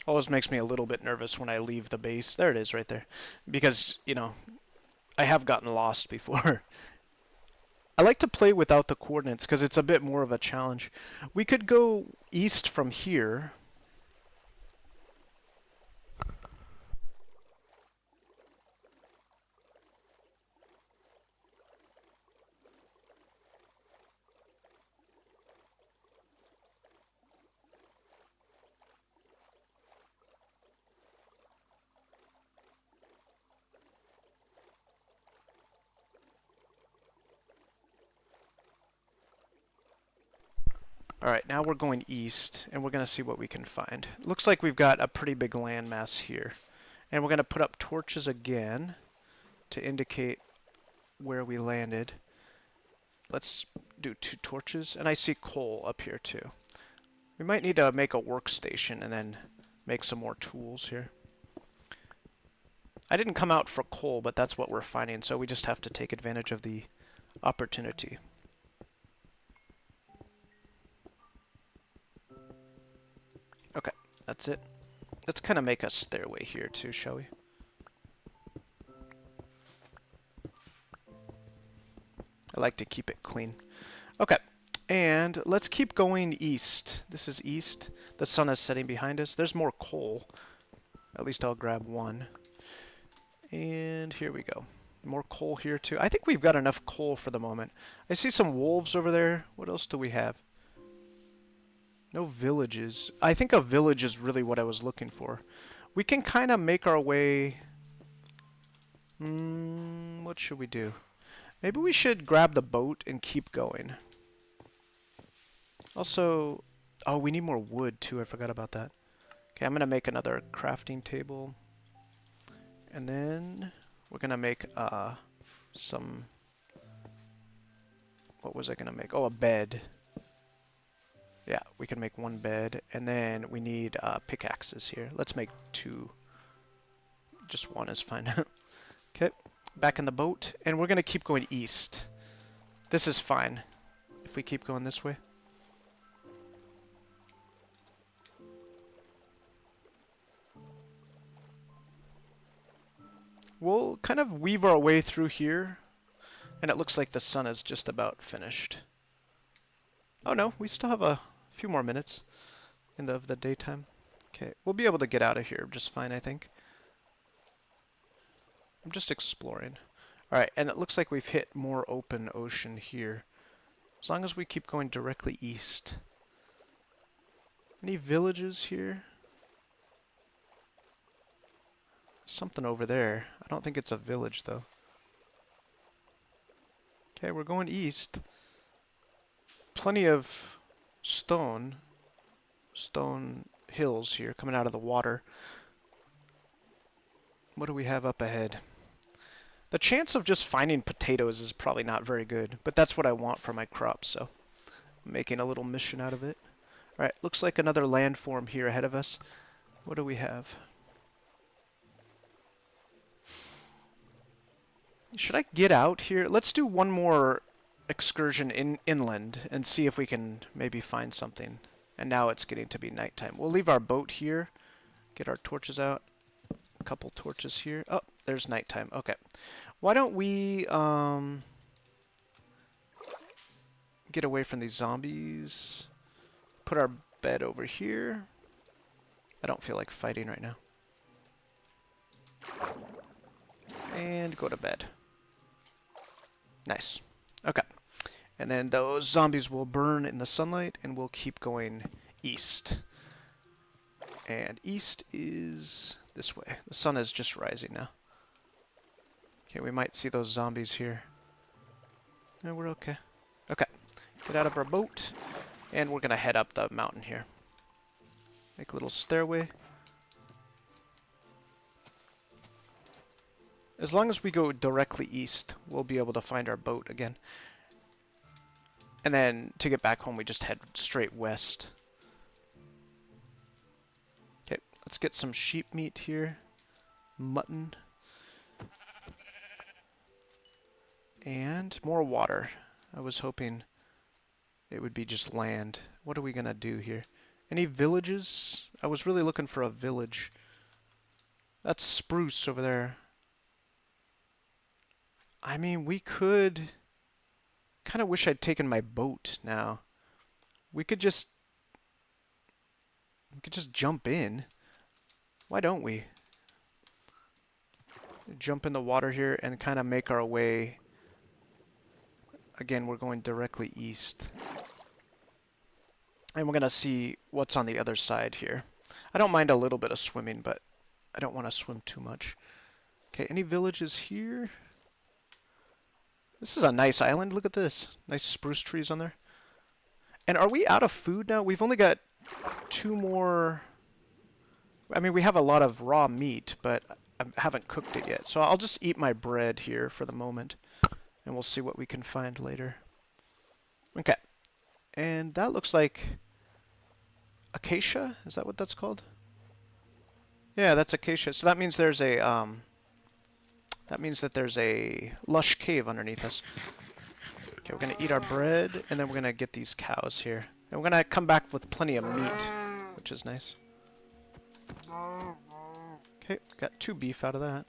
Speaker 1: Always makes me a little bit nervous when I leave the base. There it is right there. Because, you know, I have gotten lost before. I like to play without the coordinates because it's a bit more of a challenge. We could go east from here. Alright, now we're going east, and we're going to see what we can find. Looks like we've got a pretty big landmass here. And we're going to put up torches again to indicate where we landed. Let's do 2 torches, and I see coal up here too. We might need to make a workstation and then make some more tools here. I didn't come out for coal, but that's what we're finding, so we just have to take advantage of the opportunity. Okay, that's it. Let's kind of make a stairway here too, shall we? I like to keep it clean. Okay, and let's keep going east. This is east. The sun is setting behind us. There's more coal. At least I'll grab 1. And here we go. More coal here too. I think we've got enough coal for the moment. I see some wolves over there. What else do we have? No villages. I think a village is really what I was looking for. We can kind of make our way... what should we do? Maybe we should grab the boat and keep going. Also... Oh, we need more wood too. I forgot about that. Okay, I'm going to make another crafting table. And then we're going to make some... What was I going to make? Oh, a bed. Yeah, we can make 1 bed, and then we need pickaxes here. Let's make 2. Just 1 is fine. Okay, back in the boat, and we're going to keep going east. This is fine, if we keep going this way. We'll kind of weave our way through here, and it looks like the sun is just about finished. Oh no, we still have a few more minutes in the daytime. Okay, we'll be able to get out of here just fine, I think. I'm just exploring. Alright, and it looks like we've hit more open ocean here. As long as we keep going directly east. Any villages here? Something over there. I don't think it's a village, though. Okay, we're going east. Plenty of stone hills here coming out of the water. What do we have up ahead? The chance of just finding potatoes is probably not very good, but that's what I want for my crops, so I'm making a little mission out of it. Alright, looks like another landform here ahead of us. What do we have? Should I get out here? Let's do one more excursion inland and see if we can maybe find something. And now it's getting to be nighttime. We'll leave our boat here, get our torches out. A couple torches here. Oh, there's nighttime. Okay. Why don't we get away from these zombies. Put our bed over here. I don't feel like fighting right now. And go to bed. Nice. Okay. And then those zombies will burn in the sunlight, and we'll keep going east. And east is this way. The sun is just rising now. Okay, we might see those zombies here. No, we're okay. Okay. Get out of our boat, and we're going to head up the mountain here. Make a little stairway. As long as we go directly east, we'll be able to find our boat again. And then to get back home, we just head straight west. Okay, let's get some sheep meat here. Mutton. And more water. I was hoping it would be just land. What are we going to do here? Any villages? I was really looking for a village. That's spruce over there. I mean, we could... Kind of wish I'd taken my boat now. We could just jump in. Why don't we? Jump in the water here and kind of make our way. Again, we're going directly east. And we're going to see what's on the other side here. I don't mind a little bit of swimming, but I don't want to swim too much. Okay, any villages here? This is a nice island. Look at this. Nice spruce trees on there. And are we out of food now? We've only got 2 more... I mean, we have a lot of raw meat, but I haven't cooked it yet. So I'll just eat my bread here for the moment. And we'll see what we can find later. Okay. And that looks like... acacia? Is that what that's called? Yeah, that's acacia. So that means there's a... that means that there's a lush cave underneath us. Okay, we're going to eat our bread, and then we're going to get these cows here. And we're going to come back with plenty of meat, which is nice. Okay, got 2 beef out of that.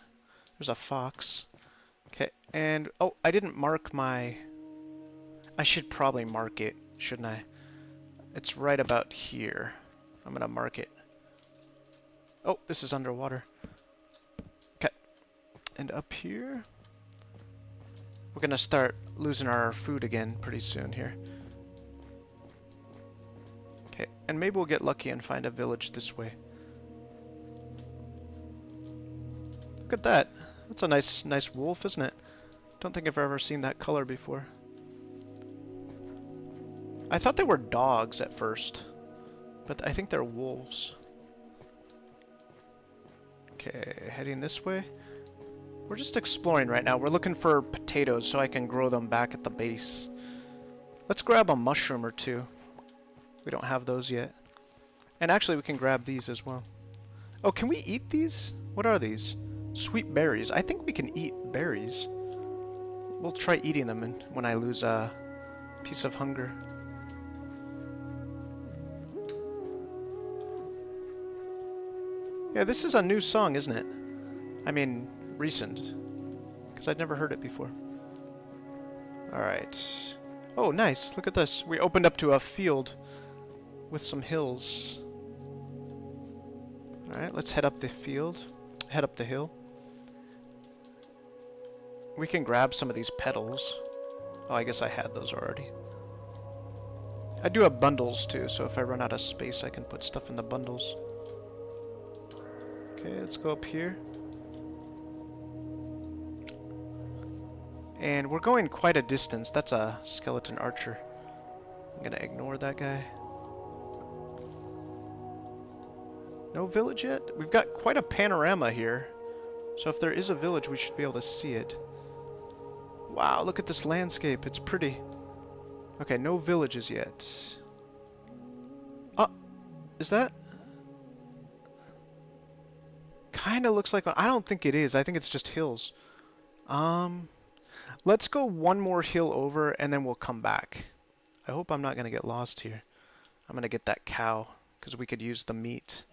Speaker 1: There's a fox. Okay, and... oh, I didn't mark my... I should probably mark it, shouldn't I? It's right about here. I'm going to mark it. Oh, this is underwater. And up here, we're going to start losing our food again pretty soon here. Okay, and maybe we'll get lucky and find a village this way. Look at that. That's a nice wolf, isn't it? Don't think I've ever seen that color before. I thought they were dogs at first, but I think they're wolves. Okay, heading this way. We're just exploring right now. We're looking for potatoes so I can grow them back at the base. Let's grab a mushroom or 2. We don't have those yet. And actually we can grab these as well. Oh, can we eat these? What are these? Sweet berries. I think we can eat berries. We'll try eating them when I lose a piece of hunger. Yeah, this is a new song, isn't it? I mean... recent, because I'd never heard it before. Alright. Oh, nice. Look at this. We opened up to a field with some hills. Alright, let's head up the field. Head up the hill. We can grab some of these petals. Oh, I guess I had those already. I do have bundles too, so if I run out of space I can put stuff in the bundles. Okay, let's go up here. And we're going quite a distance. That's a skeleton archer. I'm gonna ignore that guy. No village yet? We've got quite a panorama here. So if there is a village, we should be able to see it. Wow, look at this landscape. It's pretty. Okay, no villages yet. Oh, is that? Kinda looks like one. I don't think it is. I think it's just hills. Let's go one more hill over and then we'll come back. I hope I'm not going to get lost here. I'm going to get that cow because we could use the meat.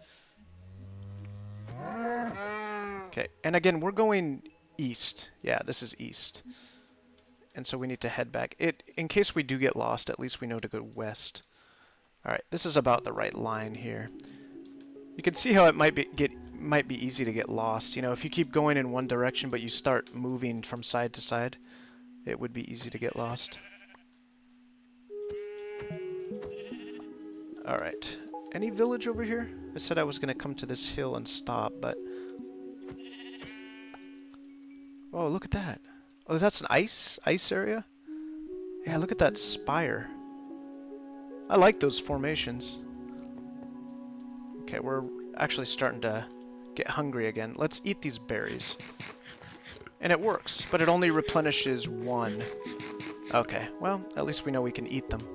Speaker 1: Okay, and again, we're going east. Yeah, this is east. and so we need to head back. In case we do get lost, at least we know to go west. Alright, this is about the right line here. You can see how it might be easy to get lost. You know, if you keep going in one direction but you start moving from side to side, it would be easy to get lost. Alright. Any village over here? I said I was going to come to this hill and stop, but... Oh, look at that. Oh, that's an ice area? Yeah, look at that spire. I like those formations. Okay, we're actually starting to get hungry again. Let's eat these berries. And it works, but it only replenishes 1. Okay, well, at least we know we can eat them.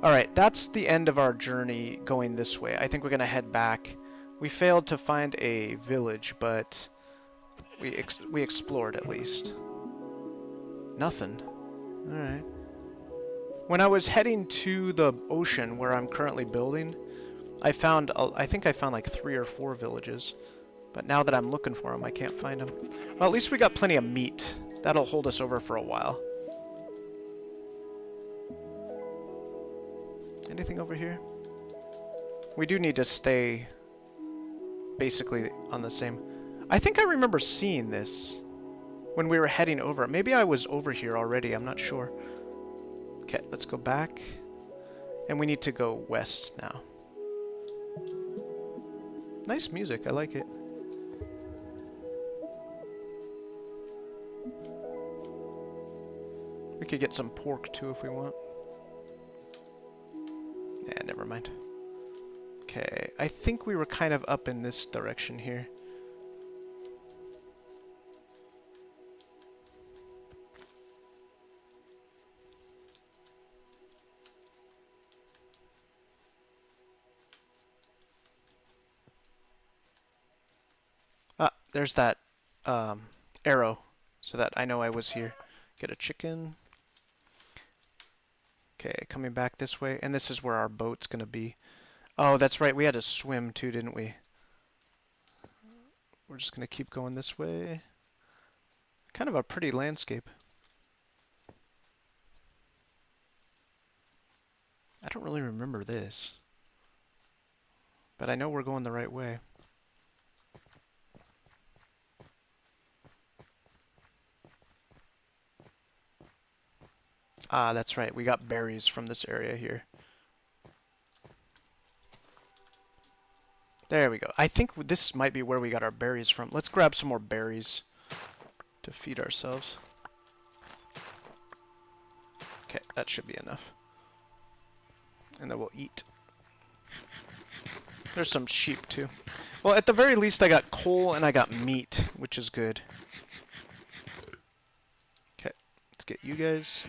Speaker 1: Alright, that's the end of our journey going this way. I think we're going to head back. We failed to find a village, but we explored at least. Nothing. Alright. When I was heading to the ocean where I'm currently building, I think I found like 3 or 4 villages. But now that I'm looking for them, I can't find them. Well, at least we got plenty of meat. That'll hold us over for a while. Anything over here? We do need to stay basically on the same... I think I remember seeing this when we were heading over. Maybe I was over here already, I'm not sure. Okay, let's go back. And we need to go west now. Nice music, I like it. We could get some pork too if we want. Yeah, never mind. Okay, I think we were kind of up in this direction here. Ah, there's that arrow, so that I know I was here. Get a chicken. Okay, coming back this way, and this is where our boat's gonna be. Oh, that's right, we had to swim too, didn't we? We're just gonna keep going this way. Kind of a pretty landscape. I don't really remember this, but I know we're going the right way. Ah, that's right. We got berries from this area here. There we go. I think this might be where we got our berries from. Let's grab some more berries to feed ourselves. Okay, that should be enough. And then we'll eat. There's some sheep too. Well, at the very least I got coal and I got meat, which is good. Okay, let's get you guys.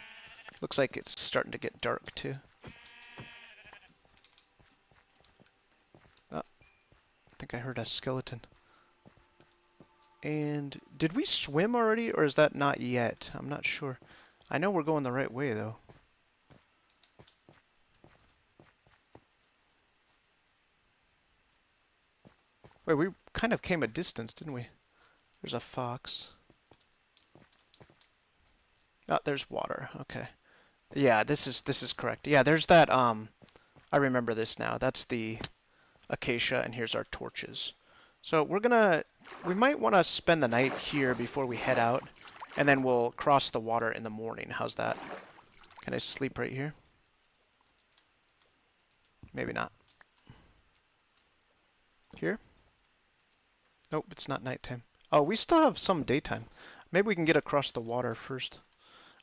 Speaker 1: Looks like it's starting to get dark too. Oh, I think I heard a skeleton. And did we swim already, or is that not yet? I'm not sure. I know we're going the right way though. Wait, we kind of came a distance, didn't we? There's a fox. Oh, there's water. Okay. Yeah, this is correct. Yeah, there's that, I remember this now. That's the acacia, and here's our torches. So we might want to spend the night here before we head out, and then we'll cross the water in the morning. How's that? Can I sleep right here? Maybe not. Here? Nope, it's not nighttime. Oh, we still have some daytime. Maybe we can get across the water first.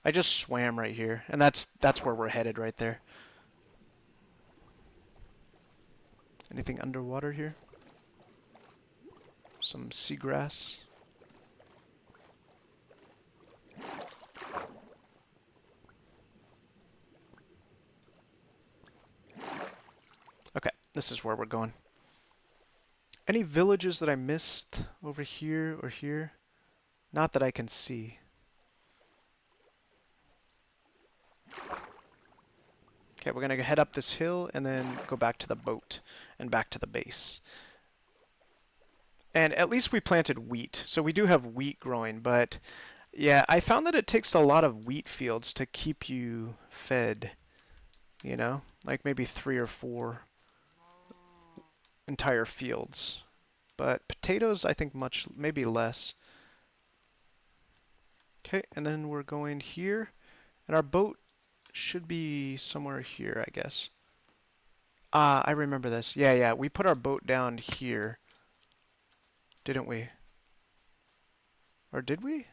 Speaker 1: I just swam right here, and that's where we're headed right there. Anything underwater here? Some seagrass. Okay, this is where we're going. Any villages that I missed over here or here? Not that I can see. Okay, we're going to head up this hill and then go back to the boat and back to the base. And at least we planted wheat. So we do have wheat growing, but Yeah, I found that it takes a lot of wheat fields to keep you fed, you know? Like maybe 3 or 4 entire fields. But potatoes, I think much, maybe less. Okay, and then we're going here. And our boat should be somewhere here, I guess. Ah, I remember this. Yeah, yeah, we put our boat down here, didn't we? Or did we?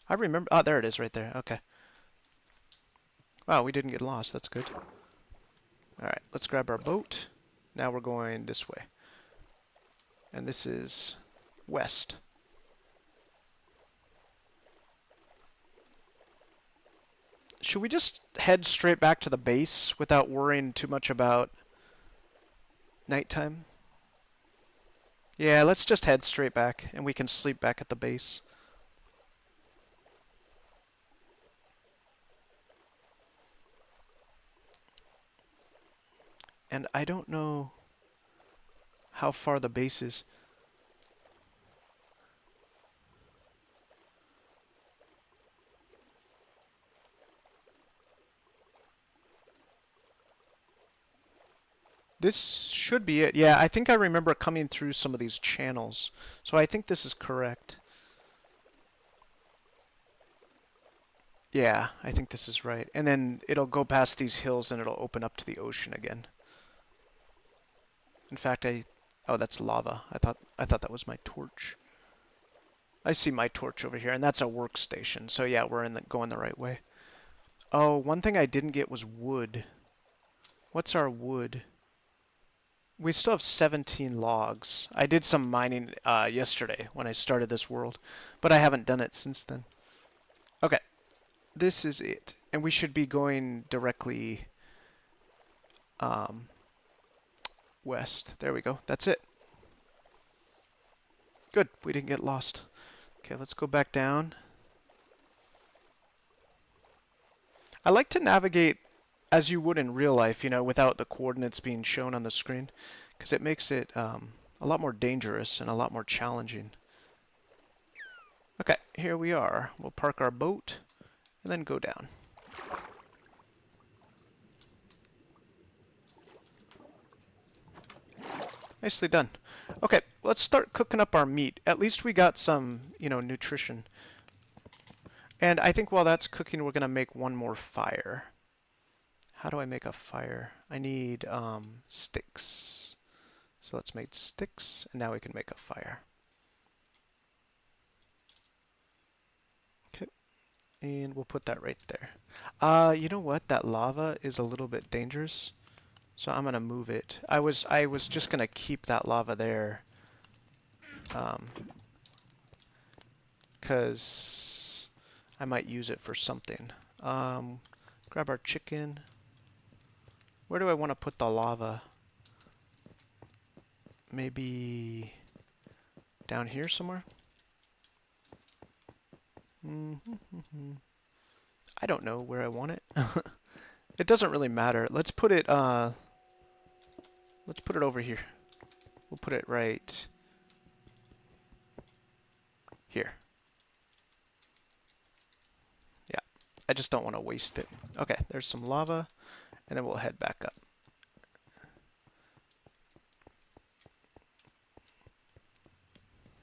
Speaker 1: I remember. Ah, there it is right there. Okay. Wow, we didn't get lost. That's good. Alright, let's grab our boat. Now we're going this way. And this is west. Should we just head straight back to the base without worrying too much about nighttime? Yeah, let's just head straight back and we can sleep back at the base. And I don't know how far the base is. This should be it. Yeah, I think I remember coming through some of these channels. So I think this is correct. Yeah, I think this is right. And then it'll go past these hills and it'll open up to the ocean again. In fact, oh, that's lava. I thought that was my torch. I see my torch over here, and that's a workstation. So yeah, we're going the right way. Oh, one thing I didn't get was wood. What's our wood? We still have 17 logs. I did some mining yesterday when I started this world, but I haven't done it since then. Okay, this is it. And we should be going directly west. There we go. That's it. Good, we didn't get lost. Okay, let's go back down. I like to navigate as you would in real life, you know, without the coordinates being shown on the screen, because it makes it a lot more dangerous and a lot more challenging. Okay, here we are. We'll park our boat and then go down. Nicely done. Okay, let's start cooking up our meat. At least we got some, you know, nutrition. And I think while that's cooking, we're going to make one more fire. How do I make a fire? I need sticks. So let's make sticks, and now we can make a fire. Okay, and we'll put that right there. You know what? That lava is a little bit dangerous, so I'm gonna move it. I was just gonna keep that lava there, because I might use it for something. Grab our chicken. Where do I want to put the lava? Maybe down here somewhere? I don't know where I want it. It doesn't really matter. Let's put it over here. We'll put it right here. Yeah, I just don't want to waste it. Okay, there's some lava, and then we'll head back up.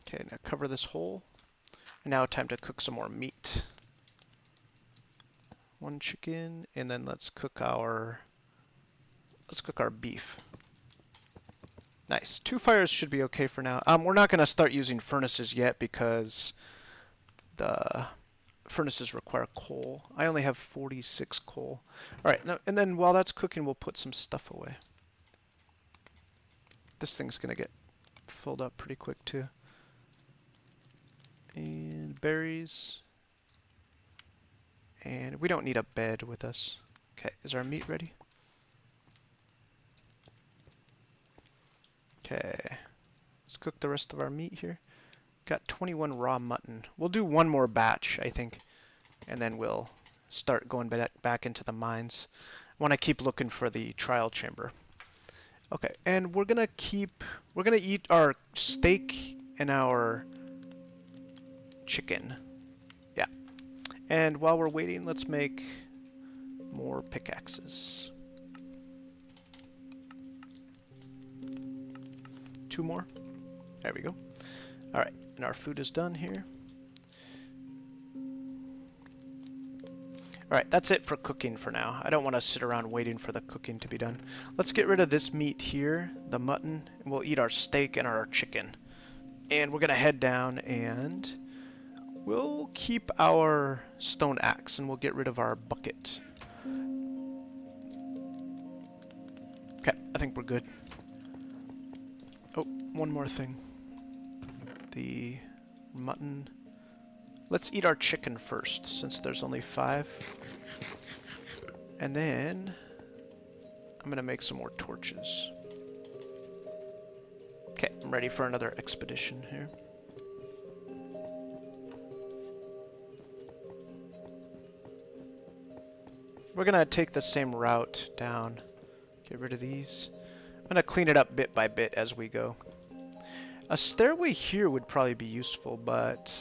Speaker 1: Okay, now cover this hole. And now time to cook some more meat. One chicken, and then let's cook our beef. Nice. 2 fires should be okay for now. We're not going to start using furnaces yet because the furnaces require coal. I only have 46 coal. All right, now, and then while that's cooking, we'll put some stuff away. This thing's going to get filled up pretty quick too. And berries. And we don't need a bed with us. Okay, is our meat ready? Okay, let's cook the rest of our meat here. Got 21 raw mutton. We'll do one more batch, I think, and then we'll start going back into the mines. I want to keep looking for the trial chamber. Okay, and we're gonna eat our steak and our chicken. Yeah, And while we're waiting, let's make more pickaxes. 2 more. There we go. Alright, and our food is done here. Alright, that's it for cooking for now. I don't want to sit around waiting for the cooking to be done. Let's get rid of this meat here, the mutton, and we'll eat our steak and our chicken. And we're going to head down and we'll keep our stone axe and we'll get rid of our bucket. Okay, I think we're good. Oh, one more thing. The mutton. Let's eat our chicken first, since there's only 5. And then I'm going to make some more torches. Okay, I'm ready for another expedition here. We're going to take the same route down. Get rid of these. I'm going to clean it up bit by bit as we go. A stairway here would probably be useful, but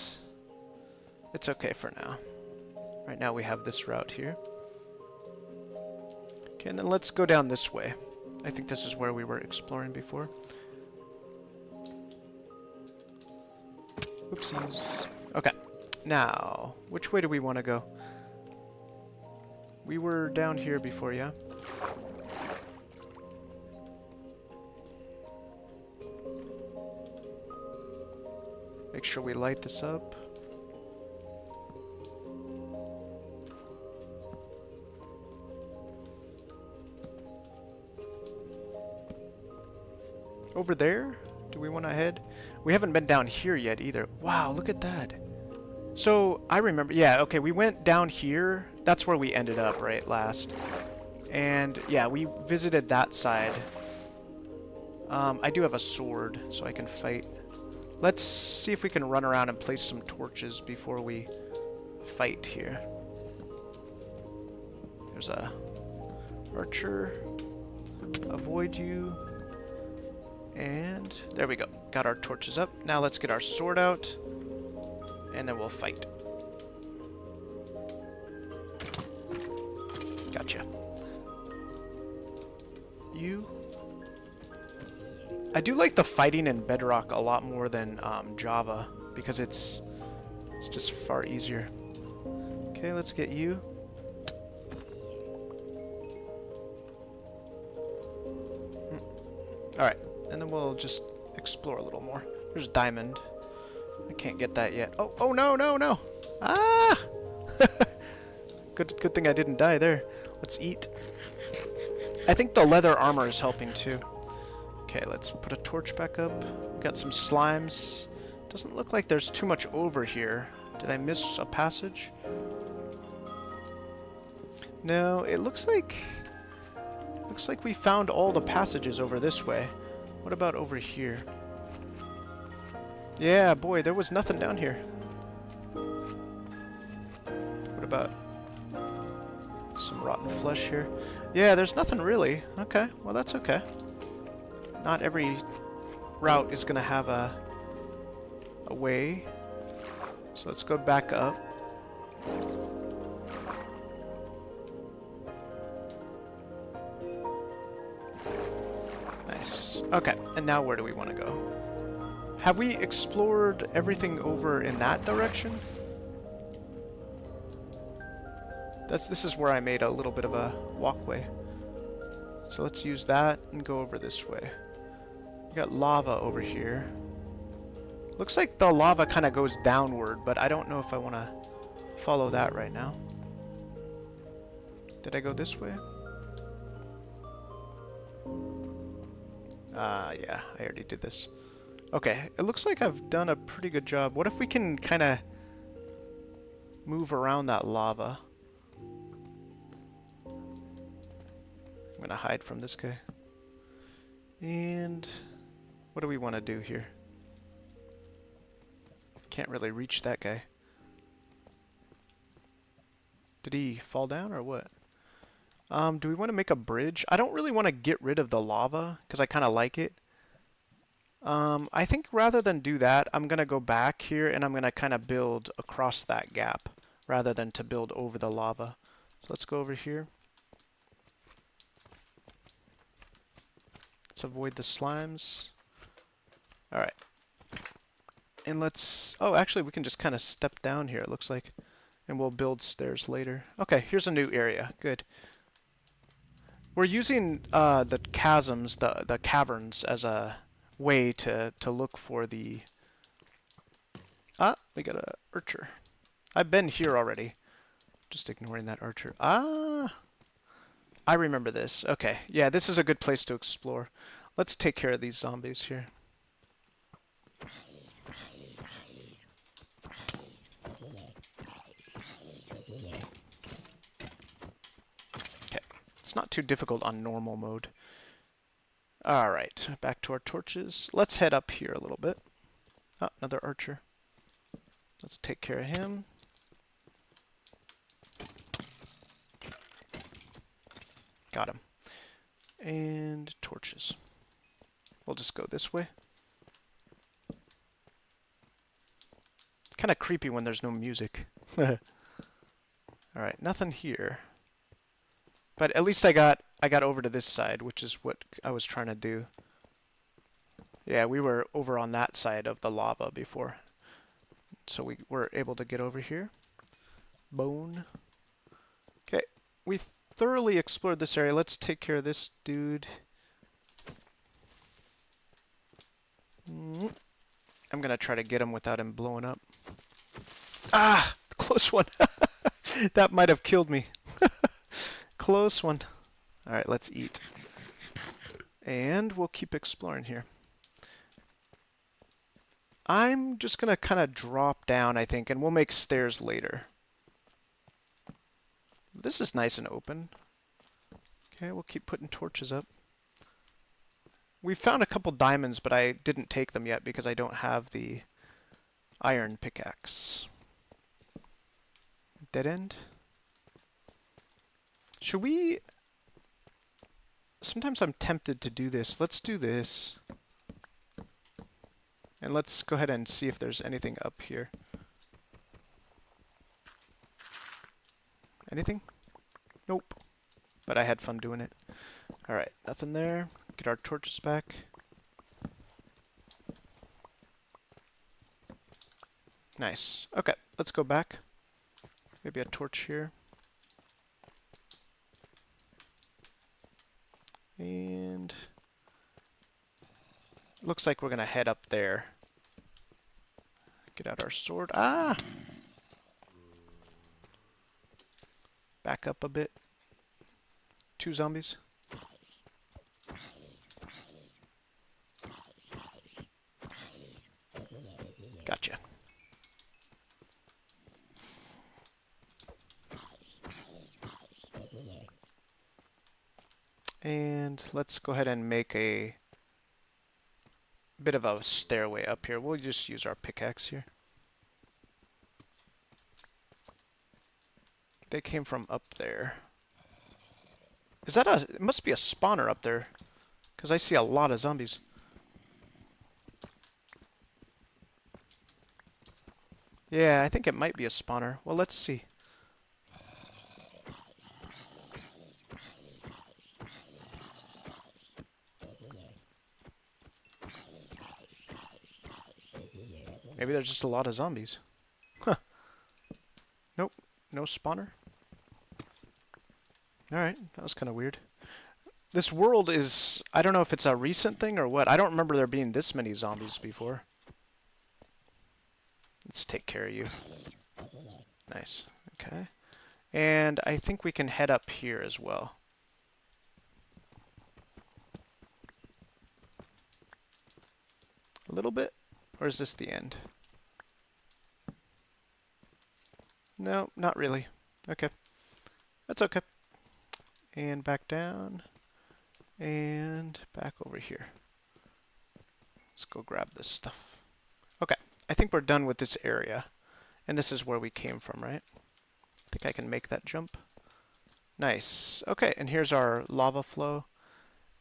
Speaker 1: it's okay for now. Right now we have this route here. Okay, and then let's go down this way. I think this is where we were exploring before. Oopsies. Okay, now, which way do we want to go? We were down here before, yeah? Make sure we light this up. Over there? Do we want to head? We haven't been down here yet either. Wow, look at that. So, I remember, yeah, okay, we went down here. That's where we ended up, right, last. And, yeah, we visited that side. I do have a sword, so I can fight. Let's see if we can run around and place some torches before we fight here. There's a archer. Avoid you. And there we go. Got our torches up. Now let's get our sword out. And then we'll fight. Gotcha. You. I do like the fighting in Bedrock a lot more than Java because it's just far easier. Okay, let's get you. Alright, and then we'll just explore a little more. There's diamond. I can't get that yet. Oh, oh no, no, no! Ah! Good thing I didn't die there. Let's eat. I think the leather armor is helping too. Okay, let's put a torch back up. Got some slimes. Doesn't look like there's too much over here. Did I miss a passage? No, it looks like we found all the passages over this way. What about over here? Yeah, boy, there was nothing down here. What about some rotten flesh here? Yeah, there's nothing really. Okay, well that's okay. Not every route is going to have a way. So let's go back up. Nice. Okay, and now where do we want to go? Have we explored everything over in that direction? This is where I made a little bit of a walkway. So let's use that and go over this way. We got lava over here. Looks like the lava kind of goes downward, but I don't know if I want to follow that right now. Did I go this way? Yeah, I already did this. Okay, it looks like I've done a pretty good job. What if we can kind of move around that lava? I'm going to hide from this guy. And what do we want to do here? Can't really reach that guy. Did he fall down or what? Do we want to make a bridge? I don't really want to get rid of the lava because I kind of like it. I think rather than do that, I'm going to go back here and I'm going to kind of build across that gap. rather than to build over the lava. So let's go over here. Let's avoid the slimes. Alright. And let's... Oh, actually, we can just kind of step down here, it looks like. And we'll build stairs later. Okay, here's a new area. Good. We're using the chasms, the caverns, as a way to look for the... Ah, we got a archer. I've been here already. Just ignoring that archer. Ah! I remember this. Okay, yeah, this is a good place to explore. Let's take care of these zombies here. Okay, it's not too difficult on normal mode. Alright, back to our torches. Let's head up here a little bit. Oh, another archer. Let's take care of him. Got him. And torches. We'll just go this way. Kind of creepy when there's no music. Alright, nothing here. But at least I got over to this side, which is what I was trying to do. Yeah, we were over on that side of the lava before. So we were able to get over here. Bone. Okay, we thoroughly explored this area. Let's take care of this dude. I'm gonna try to get him without him blowing up. Ah! Close one! That might have killed me. Close one. Alright, let's eat. And we'll keep exploring here. I'm just gonna kind of drop down, I think, and we'll make stairs later. This is nice and open. Okay, we'll keep putting torches up. We found a couple diamonds, but I didn't take them yet because I don't have the iron pickaxe. Dead end. Should we... Sometimes I'm tempted to do this. Let's do this. And let's go ahead and see if there's anything up here. Anything? Nope. But I had fun doing it. Alright, nothing there. Get our torches back. Nice. Okay, let's go back. Maybe a torch here. And... looks like we're gonna head up there. Get out our sword. Ah! Back up a bit. 2 zombies. Gotcha. And let's go ahead and make a bit of a stairway up here. We'll just use our pickaxe here. They came from up there. Is that a... it must be a spawner up there, because I see a lot of zombies. Yeah, I think it might be a spawner. Well, let's see. Maybe there's just a lot of zombies. Huh. Nope, no spawner. Alright, that was kind of weird. This world is... I don't know if it's a recent thing or what. I don't remember there being this many zombies before. Let's take care of you. Nice. Okay. And I think we can head up here as well. A little bit? Or is this the end? No, not really. Okay. That's okay. And back down. And back over here. Let's go grab this stuff. Okay. I think we're done with this area. And this is where we came from, right? I think I can make that jump. Nice. Okay, and here's our lava flow.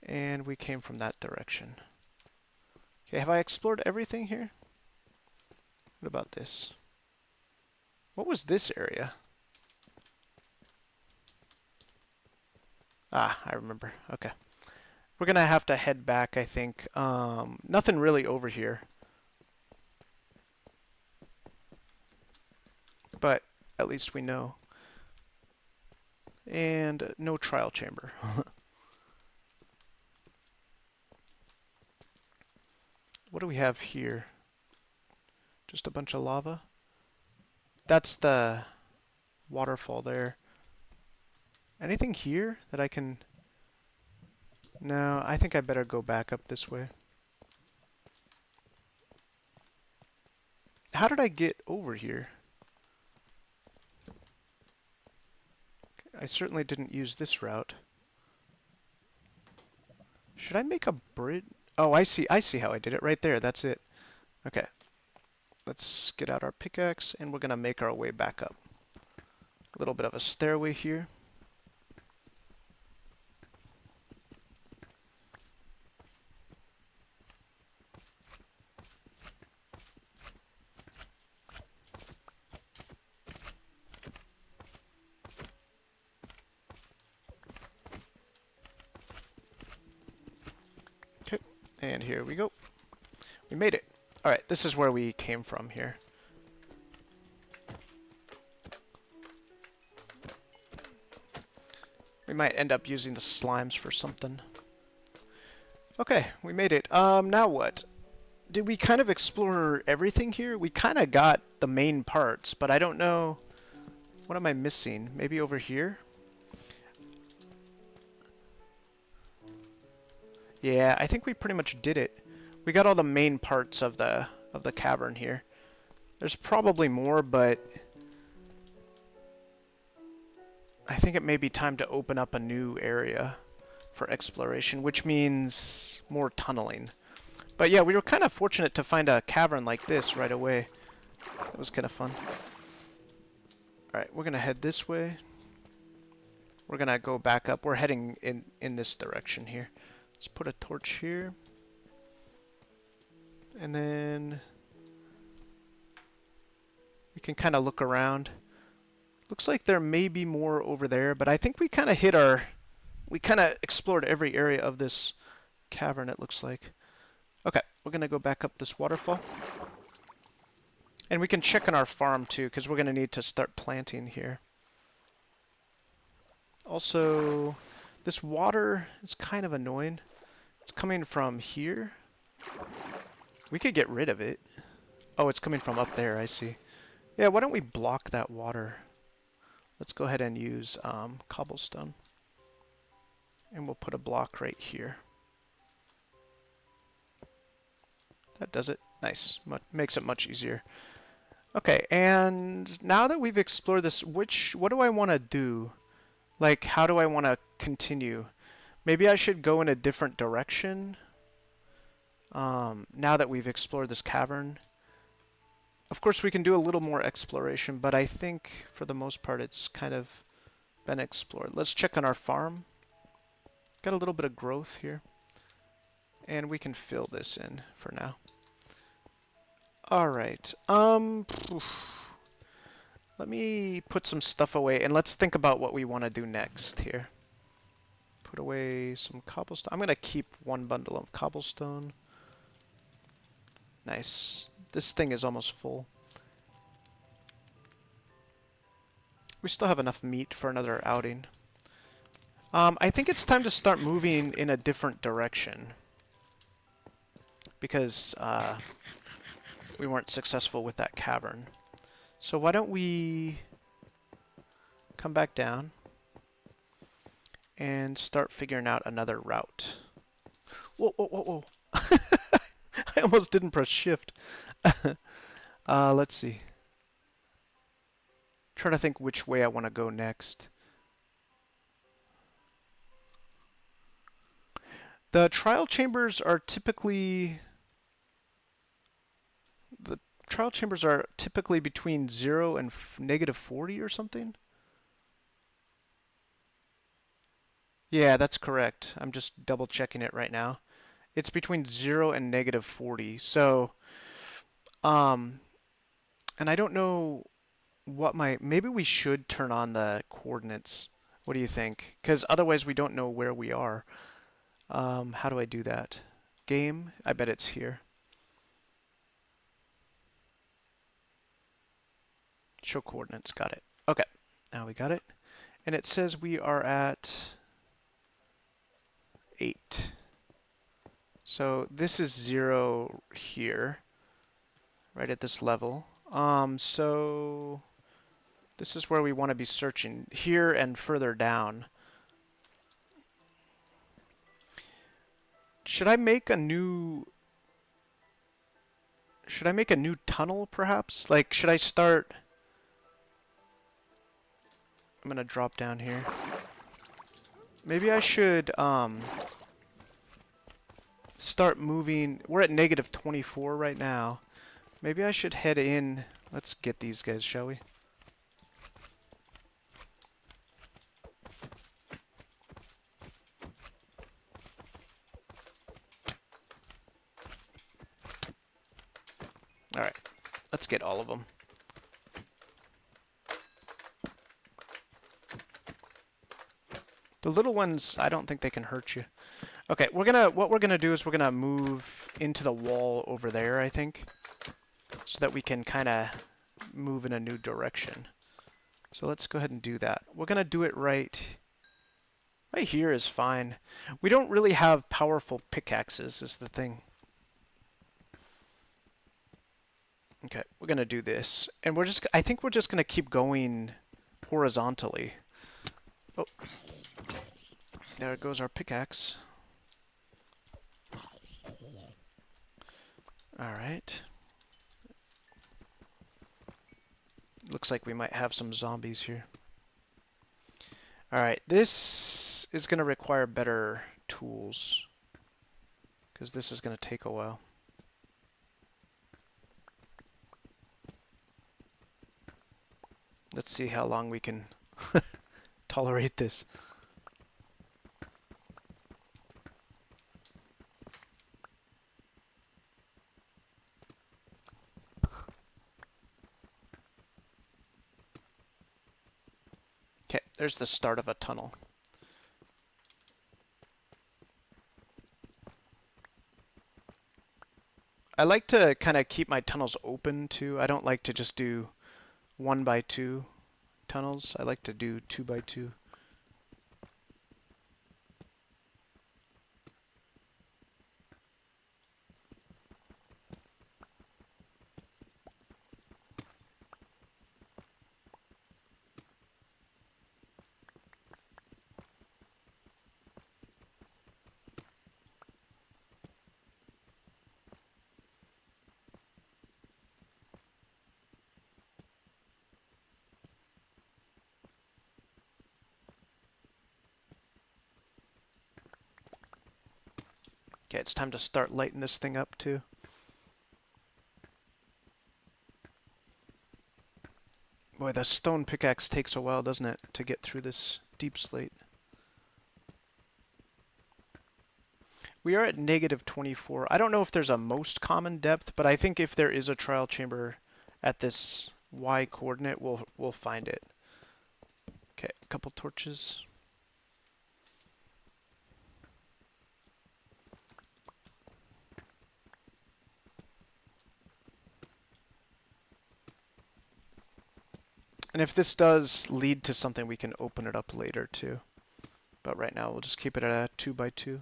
Speaker 1: And we came from that direction. Okay, have I explored everything here? What about this? What was this area? Ah, I remember. Okay. We're gonna have to head back, I think. Nothing really over here. But at least we know. And no trial chamber. What do we have here? Just a bunch of lava? That's the waterfall there. Anything here that I can... No, I think I better go back up this way. How did I get over here? I certainly didn't use this route. Should I make a bridge? Oh, I see how I did it. Right there, that's it. Okay. Let's get out our pickaxe, and we're going to make our way back up. A little bit of a stairway here. Okay, and here we go. We made it. Alright, this is where we came from here. We might end up using the slimes for something. Okay, we made it. Now what? Did we kind of explore everything here? We kind of got the main parts, but I don't know... What am I missing? Maybe over here? Yeah, I think we pretty much did it. We got all the main parts of the cavern here. There's probably more, but I think it may be time to open up a new area for exploration, which means more tunneling. But yeah, we were kind of fortunate to find a cavern like this right away. It was kind of fun. Alright, we're going to head this way. We're going to go back up. We're heading in this direction here. Let's put a torch here. And then we can kind of look around. Looks like there may be more over there, but I think we kind of hit our... We kind of explored every area of this cavern, it looks like. Okay, we're going to go back up this waterfall. And we can check on our farm too, because we're going to need to start planting here. Also, this water is kind of annoying. It's coming from here. We could get rid of it. Oh, it's coming from up there, I see. Yeah, why don't we block that water? Let's go ahead and use cobblestone. And we'll put a block right here. That does it. Nice. Makes it much easier. Okay, and now that we've explored this, what do I want to do? Like, how do I want to continue? Maybe I should go in a different direction. Now that we've explored this cavern. Of course, we can do a little more exploration, but I think for the most part it's kind of been explored. Let's check on our farm. Got a little bit of growth here. And we can fill this in for now. Alright. Let me put some stuff away and let's think about what we want to do next here. Put away some cobblestone. I'm going to keep one bundle of cobblestone. Nice. This thing is almost full. We still have enough meat for another outing. I think it's time to start moving in a different direction. Because we weren't successful with that cavern. So why don't we come back down and start figuring out another route. Whoa, whoa, whoa, whoa. I almost didn't press shift. Let's see. Trying to think which way I want to go next. The trial chambers are typically... The trial chambers are typically between 0 and -40 or something? Yeah, that's correct. I'm just double checking it right now. It's between 0 and -40. So, and I don't know maybe we should turn on the coordinates. What do you think? Because otherwise we don't know where we are. How do I do that? Game, I bet it's here. Show coordinates, got it. Okay, now we got it. And it says we are at 8. So this is 0 here, right at this level. So this is where we want to be searching, here and further down. Should I make a new tunnel, perhaps? Like, should I start... I'm gonna drop down here. Maybe I should, start moving... We're at negative 24 right now. Maybe I should head in... Let's get these guys, shall we? Alright, let's get all of them. The little ones, I don't think they can hurt you. Okay, what we're gonna do is we're gonna move into the wall over there, I think, so that we can kind of move in a new direction. So let's go ahead and do that. We're gonna do it right here is fine. We don't really have powerful pickaxes, is the thing. Okay, we're gonna do this, and I think we're just gonna keep going horizontally. Oh. There goes our pickaxe. Alright. Looks like we might have some zombies here. Alright, this is going to require better tools, because this is going to take a while. Let's see how long we can tolerate this. Okay, there's the start of a tunnel. I like to kind of keep my tunnels open too. I don't like to just do 1x2 tunnels. I like to do 2x2. Okay, it's time to start lighting this thing up too. Boy, the stone pickaxe takes a while, doesn't it, to get through this deep slate. We are at negative 24. I don't know if there's a most common depth, but I think if there is a trial chamber at this Y coordinate, we'll find it. Okay, a couple torches. And if this does lead to something, we can open it up later too. But right now, we'll just keep it at a 2x2.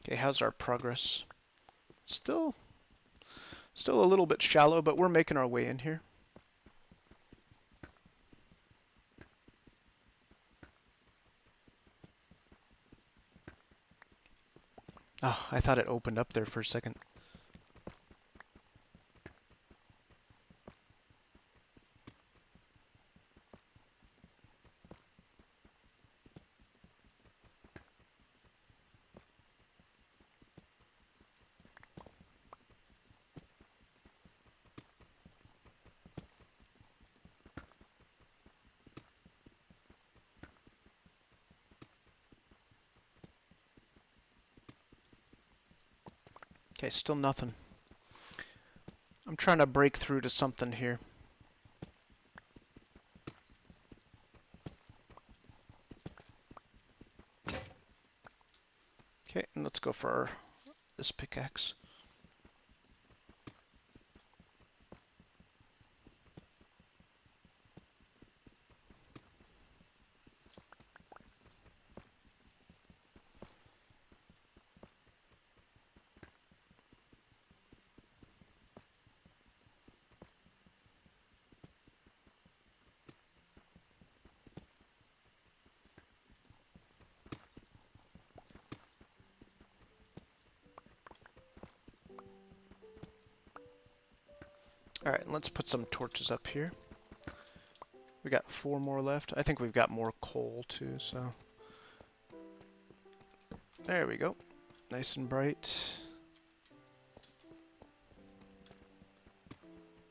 Speaker 1: Okay, how's our progress? Still a little bit shallow, but we're making our way in here. Oh, I thought it opened up there for a second. Okay, still nothing. I'm trying to break through to something here. Okay, and let's go for this pickaxe. Alright, let's put some torches up here. We got 4 more left. I think we've got more coal too, so... There we go. Nice and bright.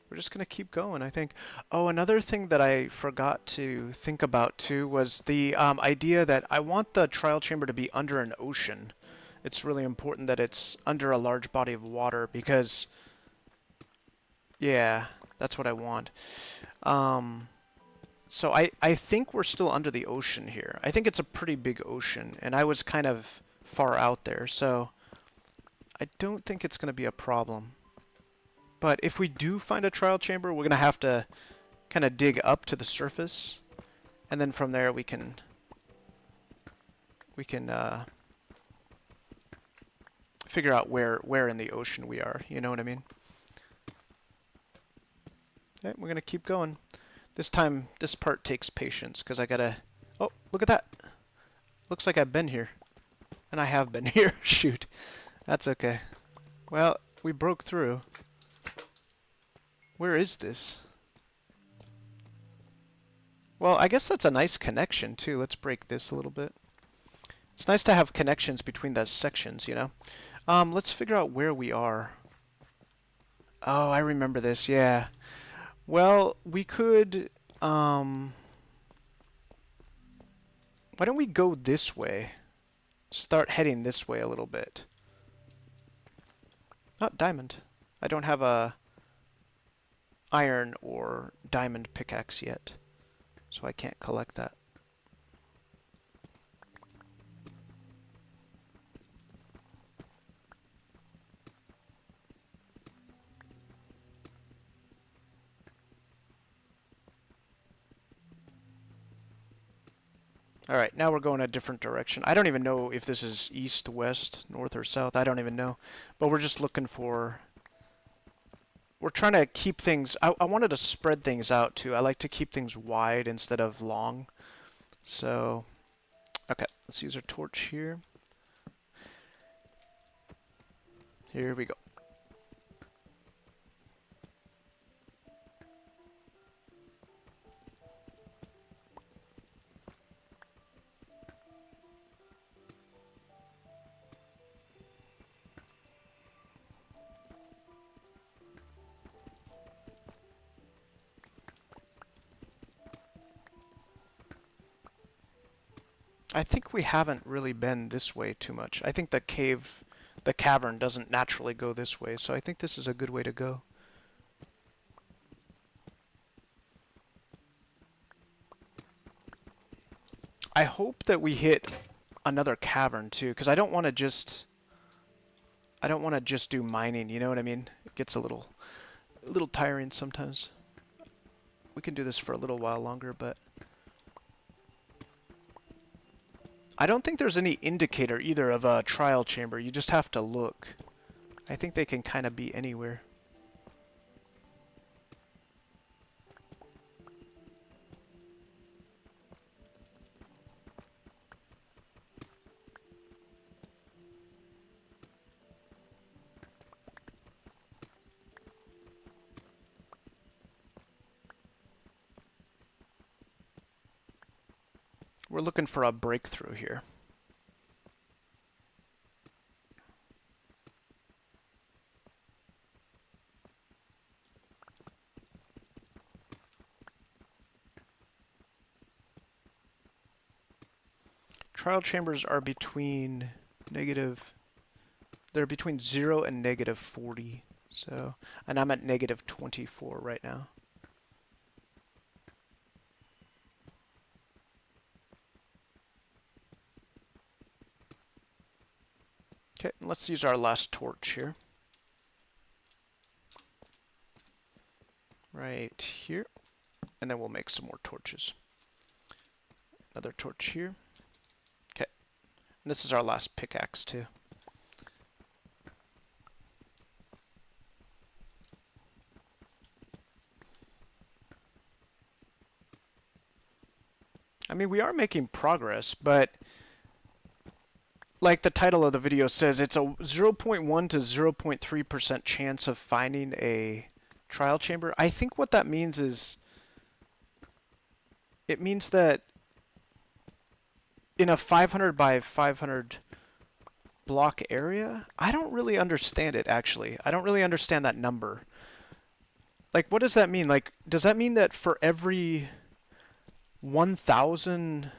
Speaker 1: We're just going to keep going, I think. Oh, another thing that I forgot to think about too was the idea that I want the trial chamber to be under an ocean. It's really important that it's under a large body of water because... Yeah, that's what I want. So I think we're still under the ocean here. I think it's a pretty big ocean, and I was kind of far out there, so I don't think it's going to be a problem. But if we do find a trial chamber, we're going to have to kind of dig up to the surface, and then from there we can figure out where in the ocean we are. You know what I mean? Okay, we're going to keep going. This time, this part takes patience, because I gotta... Oh, look at that! Looks like I've been here. And I have been here. Shoot. That's okay. Well, we broke through. Where is this? Well, I guess that's a nice connection, too. Let's break this a little bit. It's nice to have connections between those sections, you know? Let's figure out where we are. Oh, I remember this, yeah. Well, we could, why don't we go this way? Start heading this way a little bit. Not diamond. I don't have a iron or diamond pickaxe yet, so I can't collect that. Alright, now we're going a different direction. I don't even know if this is east, west, north, or south. I don't even know. But we're just looking for... We're trying to keep things... I wanted to spread things out, too. I like to keep things wide instead of long. So... Okay, let's use our torch here. Here we go. I think we haven't really been this way too much. I think the cavern doesn't naturally go this way, so I think this is a good way to go. I hope that we hit another cavern too, because I don't want to just do mining, you know what I mean? It gets a little tiring sometimes. We can do this for a little while longer, but I don't think there's any indicator either of a trial chamber. You just have to look. I think they can kind of be anywhere. We're looking for a breakthrough here. Trial chambers are between negative They're between 0 and negative 40. So, and I'm at negative 24 right now. Okay, let's use our last torch here. Right here. And then we'll make some more torches. Another torch here. Okay. And this is our last pickaxe too. I mean, we are making progress, but like the title of the video says, it's a 0.1 to 0.3% chance of finding a trial chamber. I think what that means is it means that in a 500 by 500 block area, I don't really understand it actually. I don't really understand that number. Like, what does that mean? Like, does that mean that for every 1,000,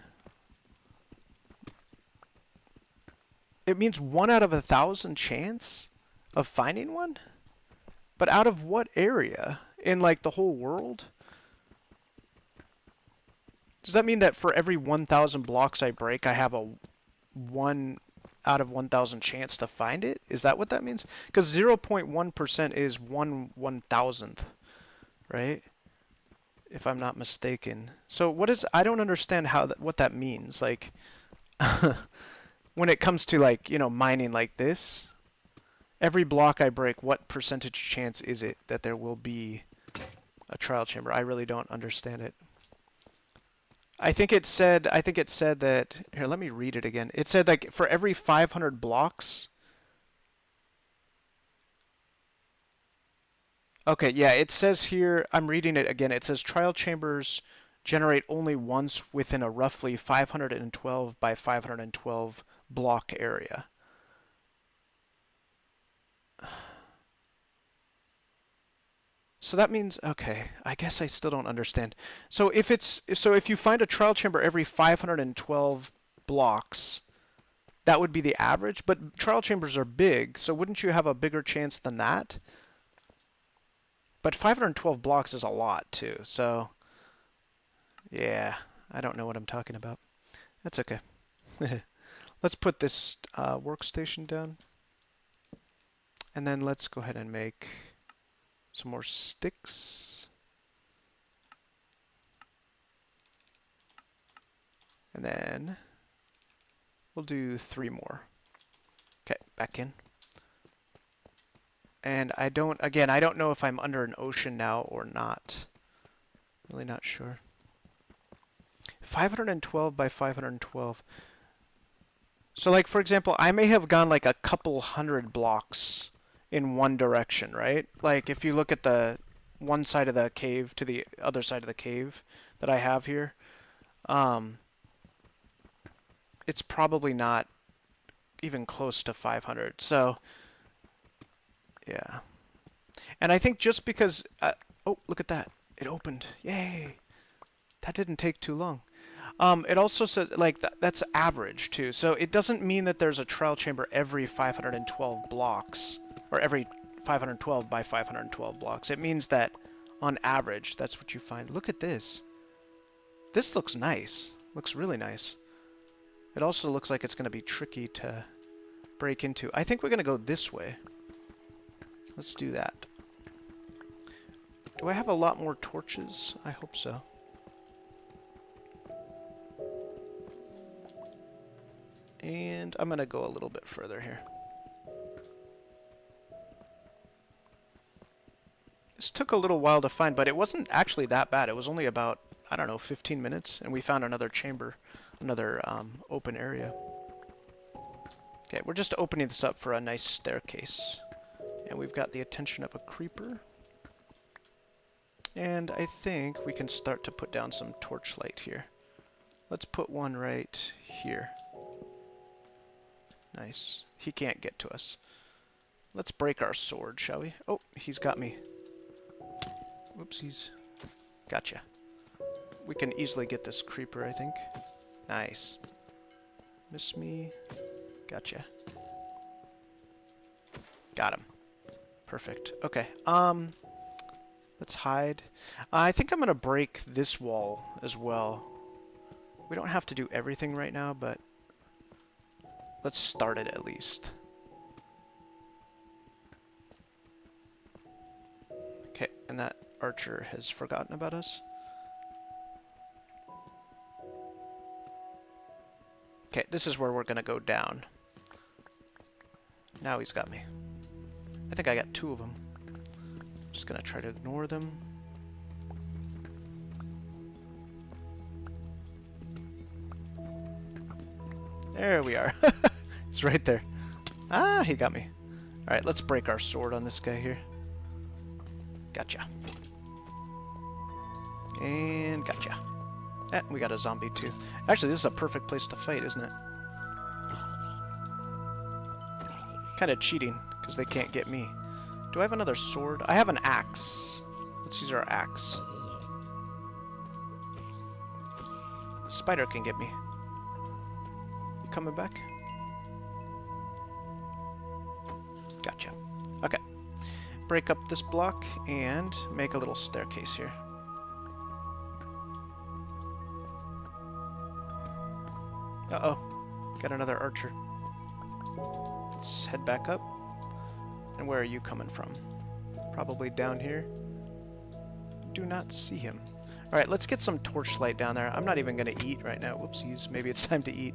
Speaker 1: it means 1 out of 1,000 chance of finding one? But out of what area? In like the whole world? Does that mean that for every 1,000 blocks I break, I have a 1 out of 1,000 chance to find it? Is that what that means? Because 0.1% is 1/1000th, right? If I'm not mistaken. So what is, I don't understand how what that means. Like, when it comes to like, you know, mining like this, every block I break, what percentage chance is it that there will be a trial chamber? I really don't understand it. I think it said that, here, let me read it again. It said like for every 500 blocks. Okay, yeah, it says here, I'm reading it again. It says trial chambers generate only once within a roughly 512 by 512 block area. So that means, okay, I guess I still don't understand. So if you find a trial chamber every 512 blocks, that would be the average, but trial chambers are big, so wouldn't you have a bigger chance than that? But 512 blocks is a lot too, so yeah, I don't know what I'm talking about. That's okay. Let's put this workstation down. And then let's go ahead and make some more sticks. And then we'll do 3 more. Okay, back in. And I don't know if I'm under an ocean now or not. Really not sure. 512 by 512. So like, for example, I may have gone like a couple hundred blocks in one direction, right? Like if you look at the one side of the cave to the other side of the cave that I have here, it's probably not even close to 500. So yeah. And I think just because, oh, look at that. It opened. Yay. That didn't take too long. It also says, like, that's average, too. So it doesn't mean that there's a trial chamber every 512 blocks, or every 512 by 512 blocks. It means that, on average, that's what you find. Look at this. This looks nice. Looks really nice. It also looks like it's going to be tricky to break into. I think we're going to go this way. Let's do that. Do I have a lot more torches? I hope so. And I'm going to go a little bit further here. This took a little while to find, but it wasn't actually that bad. It was only about, I don't know, 15 minutes, and we found another chamber, another open area. Okay, we're just opening this up for a nice staircase. And we've got the attention of a creeper. And I think we can start to put down some torchlight here. Let's put one right here. Nice. He can't get to us. Let's break our sword, shall we? Oh, he's got me. Oopsies. Gotcha. We can easily get this creeper, I think. Nice. Miss me. Gotcha. Got him. Perfect. Okay. Let's hide. I think I'm gonna break this wall as well. We don't have to do everything right now, but let's start it at least. Okay, and that archer has forgotten about us. Okay, this is where we're gonna go down. Now he's got me. I think I got 2 of them. Just gonna try to ignore them. There we are. It's right there. Ah, he got me. Alright, let's break our sword on this guy here. Gotcha. And gotcha. Eh, we got a zombie too. Actually, this is a perfect place to fight, isn't it? Kind of cheating, because they can't get me. Do I have another sword? I have an axe. Let's use our axe. Spider can get me. You coming back? Gotcha. Okay. Break up this block and make a little staircase here. Uh-oh. Got another archer. Let's head back up. And where are you coming from? Probably down here. Do not see him. Alright, let's get some torchlight down there. I'm not even going to eat right now. Whoopsies. Maybe it's time to eat.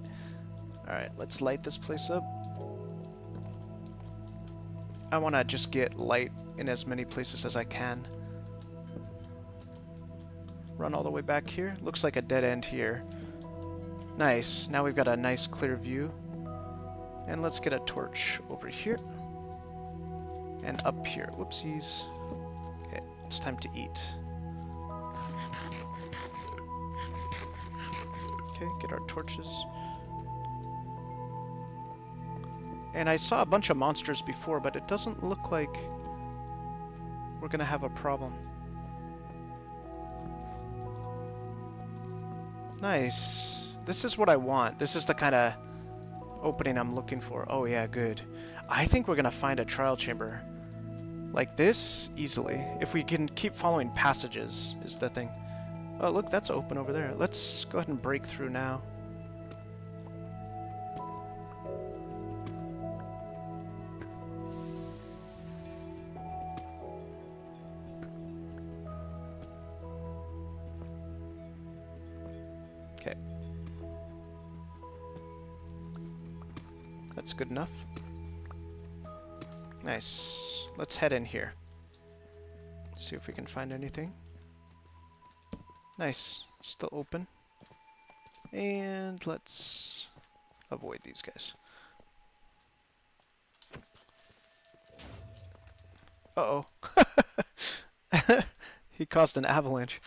Speaker 1: Alright, let's light this place up. I want to just get light in as many places as I can. Run all the way back here. Looks like a dead end here. Nice. Now we've got a nice clear view. And let's get a torch over here. And up here. Whoopsies. Okay, it's time to eat. Okay, get our torches. And I saw a bunch of monsters before, but it doesn't look like we're gonna have a problem. Nice. This is what I want. This is the kind of opening I'm looking for. Oh yeah, good. I think we're gonna find a trial chamber like this easily. If we can keep following passages is the thing. Oh look, that's open over there. Let's go ahead and break through now. Okay. That's good enough. Nice. Let's head in here. See if we can find anything. Nice. Still open. And let's avoid these guys. Uh-oh. He caused an avalanche.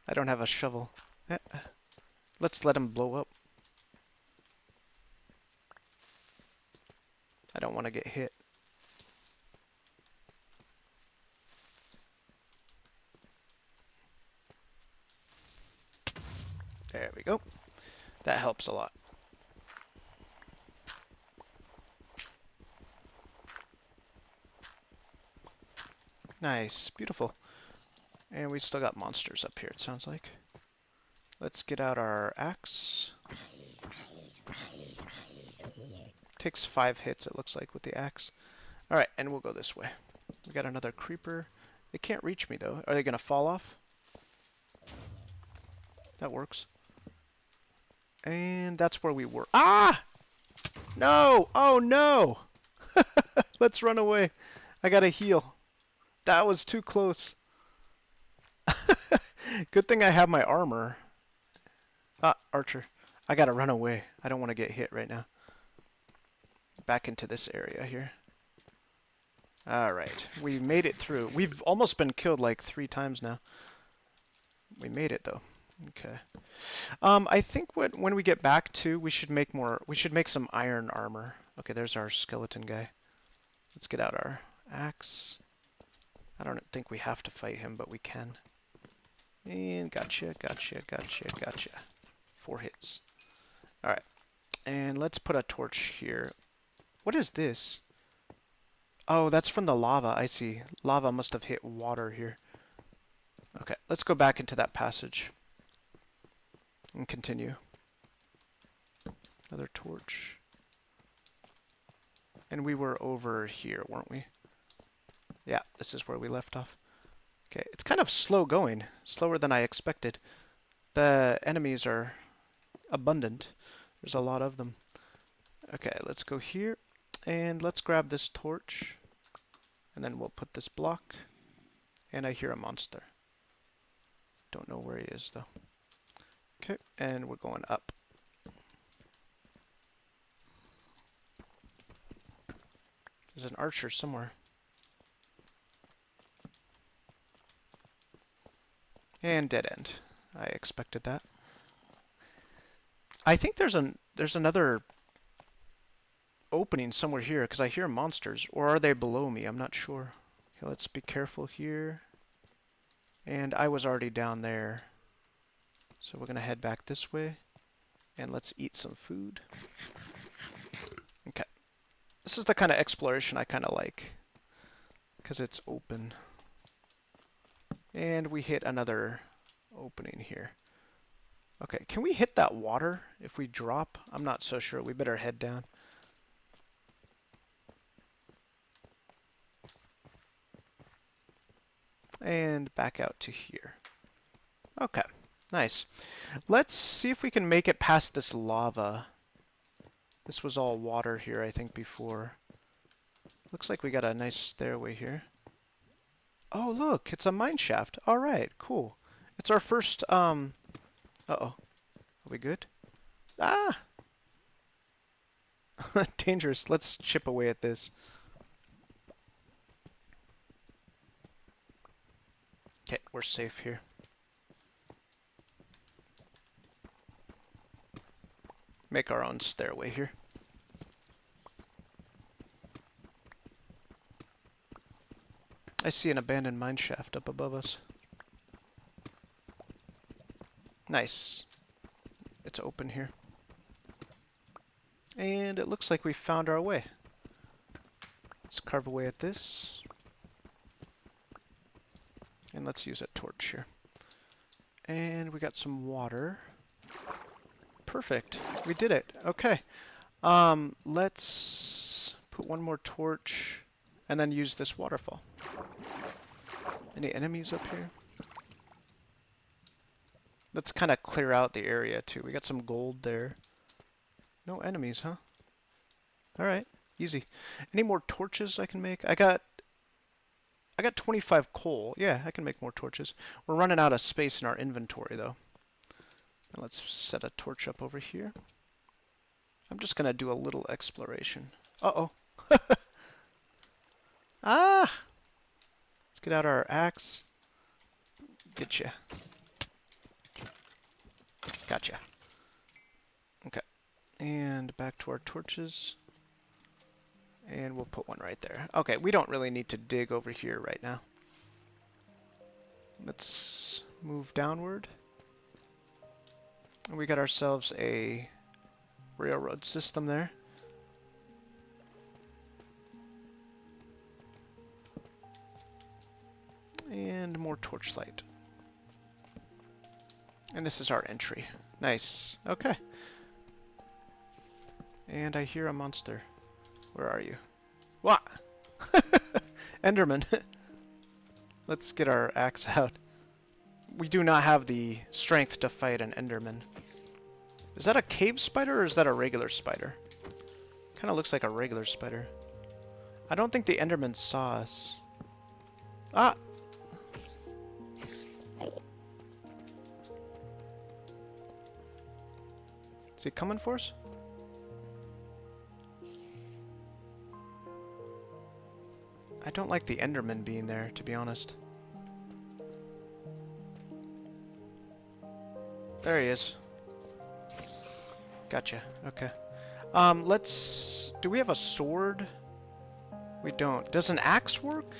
Speaker 1: I don't have a shovel. Let's let him blow up. I don't want to get hit. There we go. That helps a lot. Nice. Beautiful. And we still got monsters up here, it sounds like. Let's get out our axe. Takes 5 hits, it looks like, with the axe. Alright, and we'll go this way. We got another creeper. They can't reach me, though. Are they going to fall off? That works. And that's where we were. Ah! No! Oh, no! Let's run away. I gotta heal. That was too close. Good thing I have my armor. Ah, archer. I gotta run away. I don't want to get hit right now. Back into this area here. Alright. We made it through. We've almost been killed like 3 times now. We made it, though. Okay. I think when we get back to, we should make more. We should make some iron armor. Okay, there's our skeleton guy. Let's get out our axe. I don't think we have to fight him, but we can. And gotcha, gotcha, gotcha, gotcha. 4 hits. Alright. And let's put a torch here. What is this? Oh, that's from the lava. I see. Lava must have hit water here. Okay, let's go back into that passage and continue. Another torch. And we were over here, weren't we? Yeah, this is where we left off. Okay, it's kind of slow going. Slower than I expected. The enemies are abundant. There's a lot of them. Okay, let's go here. And let's grab this torch. And then we'll put this block. And I hear a monster. Don't know where he is, though. Okay, and we're going up. There's an archer somewhere. And dead end. I expected that. I think there's another opening somewhere here because I hear monsters. Or are they below me? I'm not sure. Okay, let's be careful here. And I was already down there. So we're going to head back this way. And let's eat some food. Okay. This is the kind of exploration I kind of like. Because it's open. And we hit another opening here. Okay, can we hit that water if we drop? I'm not so sure. We better head down. And back out to here. Okay, nice. Let's see if we can make it past this lava. This was all water here, I think, before. Looks like we got a nice stairway here. Oh, look, it's a mine shaft. All right, cool. It's our first, uh-oh. Are we good? Ah! Dangerous. Let's chip away at this. Okay, we're safe here. Make our own stairway here. I see an abandoned mine shaft up above us. Nice. It's open here. And it looks like we found our way. Let's carve away at this. And let's use a torch here. And we got some water. Perfect. We did it. Okay. Let's put one more torch and then use this waterfall. Any enemies up here? Let's kind of clear out the area too. We got some gold there. No enemies, huh? Alright. Easy. Any more torches I can make? I got 25 coal. Yeah, I can make more torches. We're running out of space in our inventory, though. And let's set a torch up over here. I'm just going to do a little exploration. Uh-oh. Ah! Let's get out our axe. Getcha. Gotcha. Okay. And back to our torches. And we'll put one right there. Okay, we don't really need to dig over here right now. Let's move downward. And we got ourselves a railroad system there. And more torchlight. And this is our entry. Nice. Okay. And I hear a monster. Where are you? What? Enderman. Let's get our axe out. We do not have the strength to fight an Enderman. Is that a cave spider or is that a regular spider? Kind of looks like a regular spider. I don't think the Enderman saw us. Ah! Is he coming for us? I don't like the Enderman being there, to be honest. There he is. Gotcha. Okay. Let's... Do we have a sword? We don't. Does an axe work?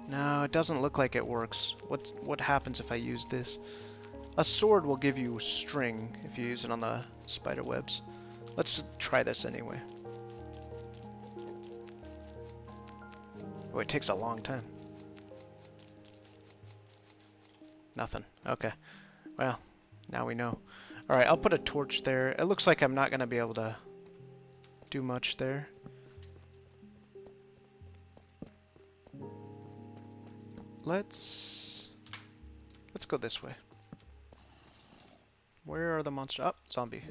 Speaker 1: No, it doesn't look like it works. What happens if I use this? A sword will give you string if you use it on the spider webs. Let's try this anyway. Oh, it takes a long time. Nothing. Okay. Well, now we know. Alright, I'll put a torch there. It looks like I'm not going to be able to do much there. Let's go this way. Where are the monsters? Oh, zombie.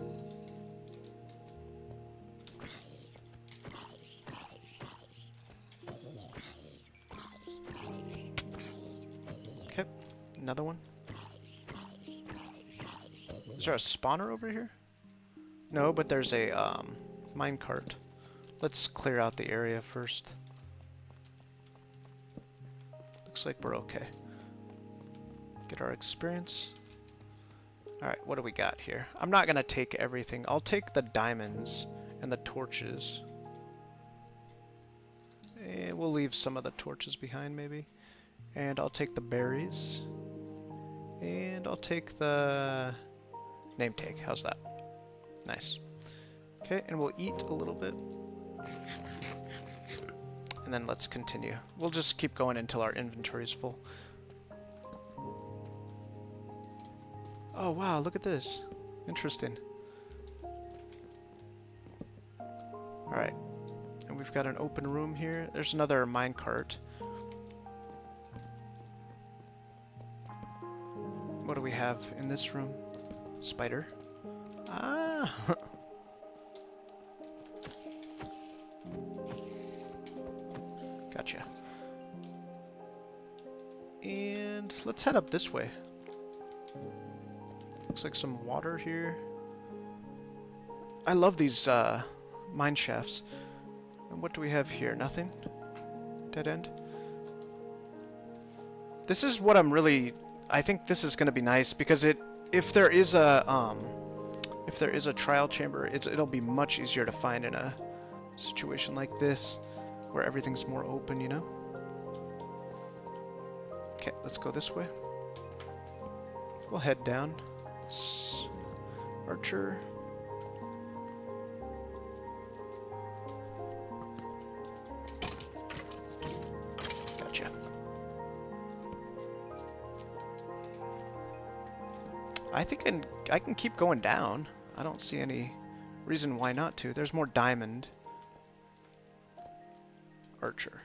Speaker 1: Okay, another one. Is there a spawner over here? No, but there's a minecart. Let's clear out the area first. Looks like we're okay. Get our experience. Alright, what do we got here? I'm not going to take everything. I'll take the diamonds and the torches. And we'll leave some of the torches behind, maybe. And I'll take the berries. And I'll take the name tag. How's that? Nice. Okay, and we'll eat a little bit. And then let's continue. We'll just keep going until our inventory is full. Oh wow, look at this. Interesting. Alright. And we've got an open room here. There's another minecart. What do we have in this room? Spider. Ah! Gotcha. And let's head up this way. Looks like some water here. I love these mine shafts. And what do we have here? Nothing? Dead end? This is what I'm really... I think this is going to be nice because if there is a trial chamber, it'll be much easier to find in a situation like this where everything's more open, you know? Okay, let's go this way. We'll head down. Archer. Gotcha. I think I can keep going down. I don't see any reason why not to. There's more diamond. Archer.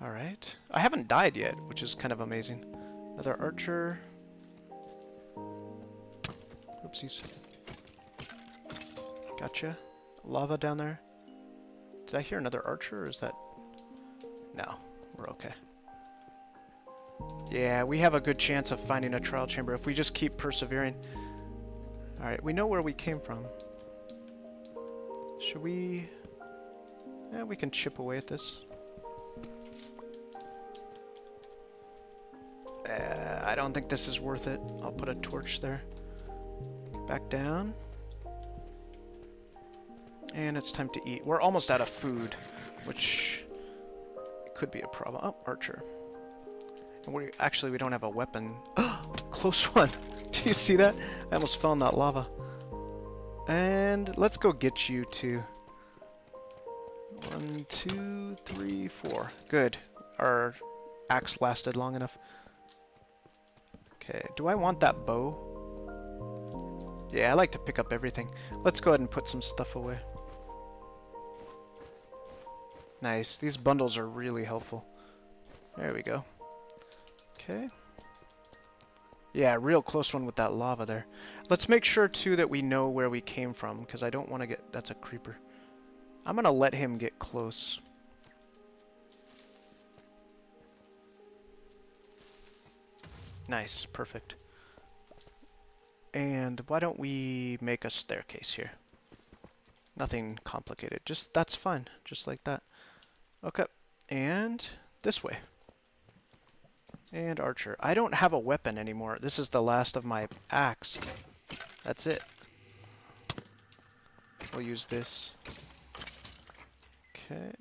Speaker 1: Alright. I haven't died yet, which is kind of amazing. Another archer. Oopsies. Gotcha. Lava down there. Did I hear another archer, or is that... No. We're okay. Yeah, we have a good chance of finding a trial chamber if we just keep persevering. Alright, we know where we came from. Should we... Yeah, we can chip away at this. I don't think this is worth it. I'll put a torch there. Back down. And it's time to eat. We're almost out of food, which could be a problem. Oh, archer. And we don't have a weapon. Close one. Do you see that? I almost fell in that lava. And let's go get you two. 1, 2, 3, 4. Good. Our axe lasted long enough. Okay, do I want that bow? Yeah, I like to pick up everything. Let's go ahead and put some stuff away. Nice. These bundles are really helpful. There we go. Okay. Yeah, real close one with that lava there. Let's make sure, too, that we know where we came from, because I don't want to get... That's a creeper. I'm going to let him get close. Nice. Perfect. And why don't we make a staircase here? Nothing complicated. Just, that's fine. Just like that. Okay. And this way. And archer. I don't have a weapon anymore. This is the last of my axe. That's it. We'll use this. Okay.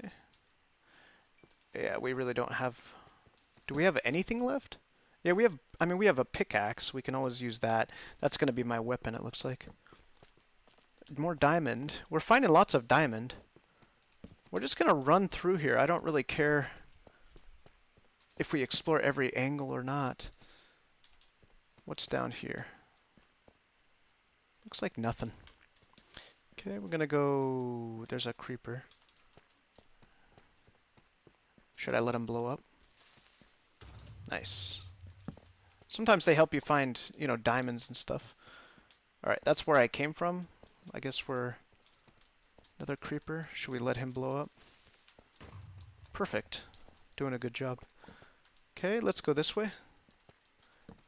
Speaker 1: Yeah, we really don't have... Do we have anything left? Yeah, we have... I mean, we have a pickaxe. We can always use that. That's going to be my weapon, it looks like. More diamond. We're finding lots of diamond. We're just gonna run through here. I don't really care if we explore every angle or not. What's down here? Looks like nothing. Okay, we're gonna go... There's a creeper. Should I let him blow up? Nice. Sometimes they help you find, you know, diamonds and stuff. Alright, that's where I came from. I guess we're... Another creeper. Should we let him blow up? Perfect. Doing a good job. Okay, let's go this way.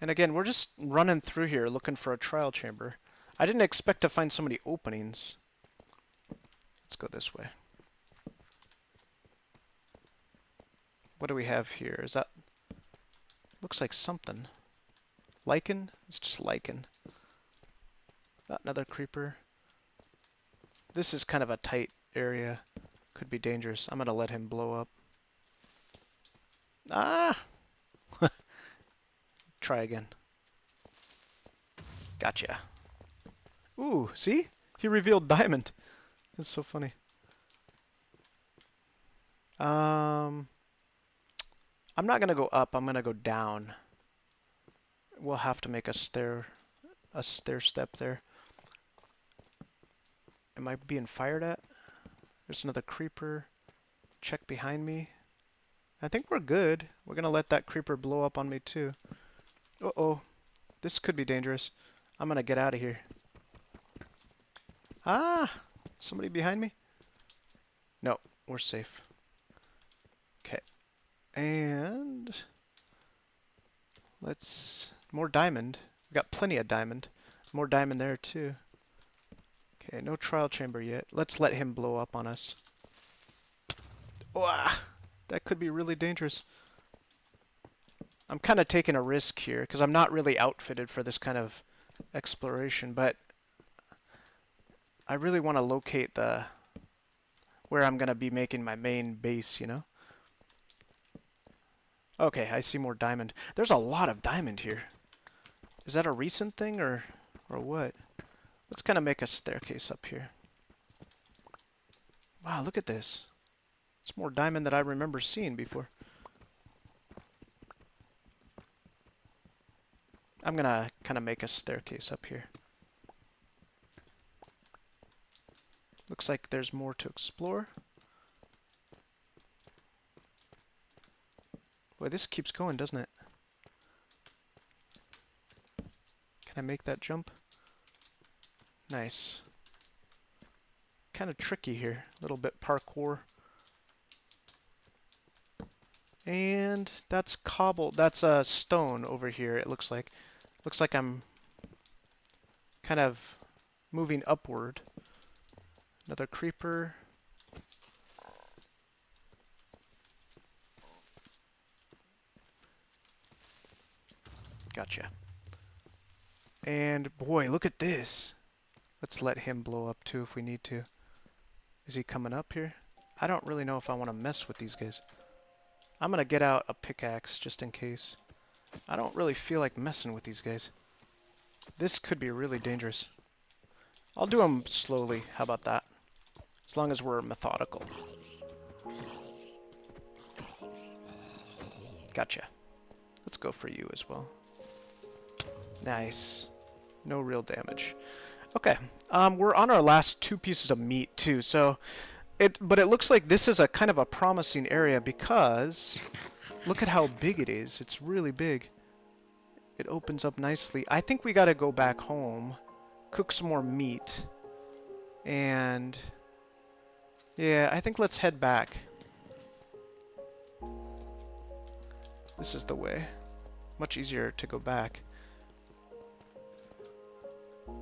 Speaker 1: And again, we're just running through here looking for a trial chamber. I didn't expect to find so many openings. Let's go this way. What do we have here? Is that... Looks like something. Lichen? It's just lichen. Another creeper. This is kind of a tight area. Could be dangerous. I'm gonna let him blow up. Ah! Try again. Gotcha. Ooh, see? He revealed diamond. That's so funny. I'm not gonna go up. I'm gonna go down. We'll have to make a stair step there. Am I being fired at? There's another creeper. Check behind me. I think we're good. We're gonna let that creeper blow up on me too. Uh-oh. This could be dangerous. I'm gonna get out of here. Ah! Somebody behind me? No, we're safe. Okay. And... let's... More diamond. We got plenty of diamond. More diamond there too. Okay, no trial chamber yet. Let's let him blow up on us. Wow, that could be really dangerous. I'm kind of taking a risk here because I'm not really outfitted for this kind of exploration, but I really want to locate the where I'm going to be making my main base, you know? Okay, I see more diamond. There's a lot of diamond here. Is that a recent thing or what? Let's kind of make a staircase up here. Wow, look at this. It's more diamond than I remember seeing before. I'm gonna kind of make a staircase up here. Looks like there's more to explore. Boy, this keeps going, doesn't it? Can I make that jump? Nice. Kind of tricky here. A little bit parkour. And that's cobble. That's a stone over here, it looks like. Looks like I'm kind of moving upward. Another creeper. Gotcha. And boy, look at this. Let's let him blow up too if we need to. Is he coming up here? I don't really know if I want to mess with these guys. I'm going to get out a pickaxe just in case. I don't really feel like messing with these guys. This could be really dangerous. I'll do them slowly. How about that? As long as we're methodical. Gotcha. Let's go for you as well. Nice. No real damage. Okay. We're on our last 2 pieces of meat too, so but it looks like this is a kind of a promising area because look at how big it is. It's really big. It opens up nicely. I think we gotta go back home, cook some more meat, and yeah, I think let's head back. This is the way. Much easier to go back.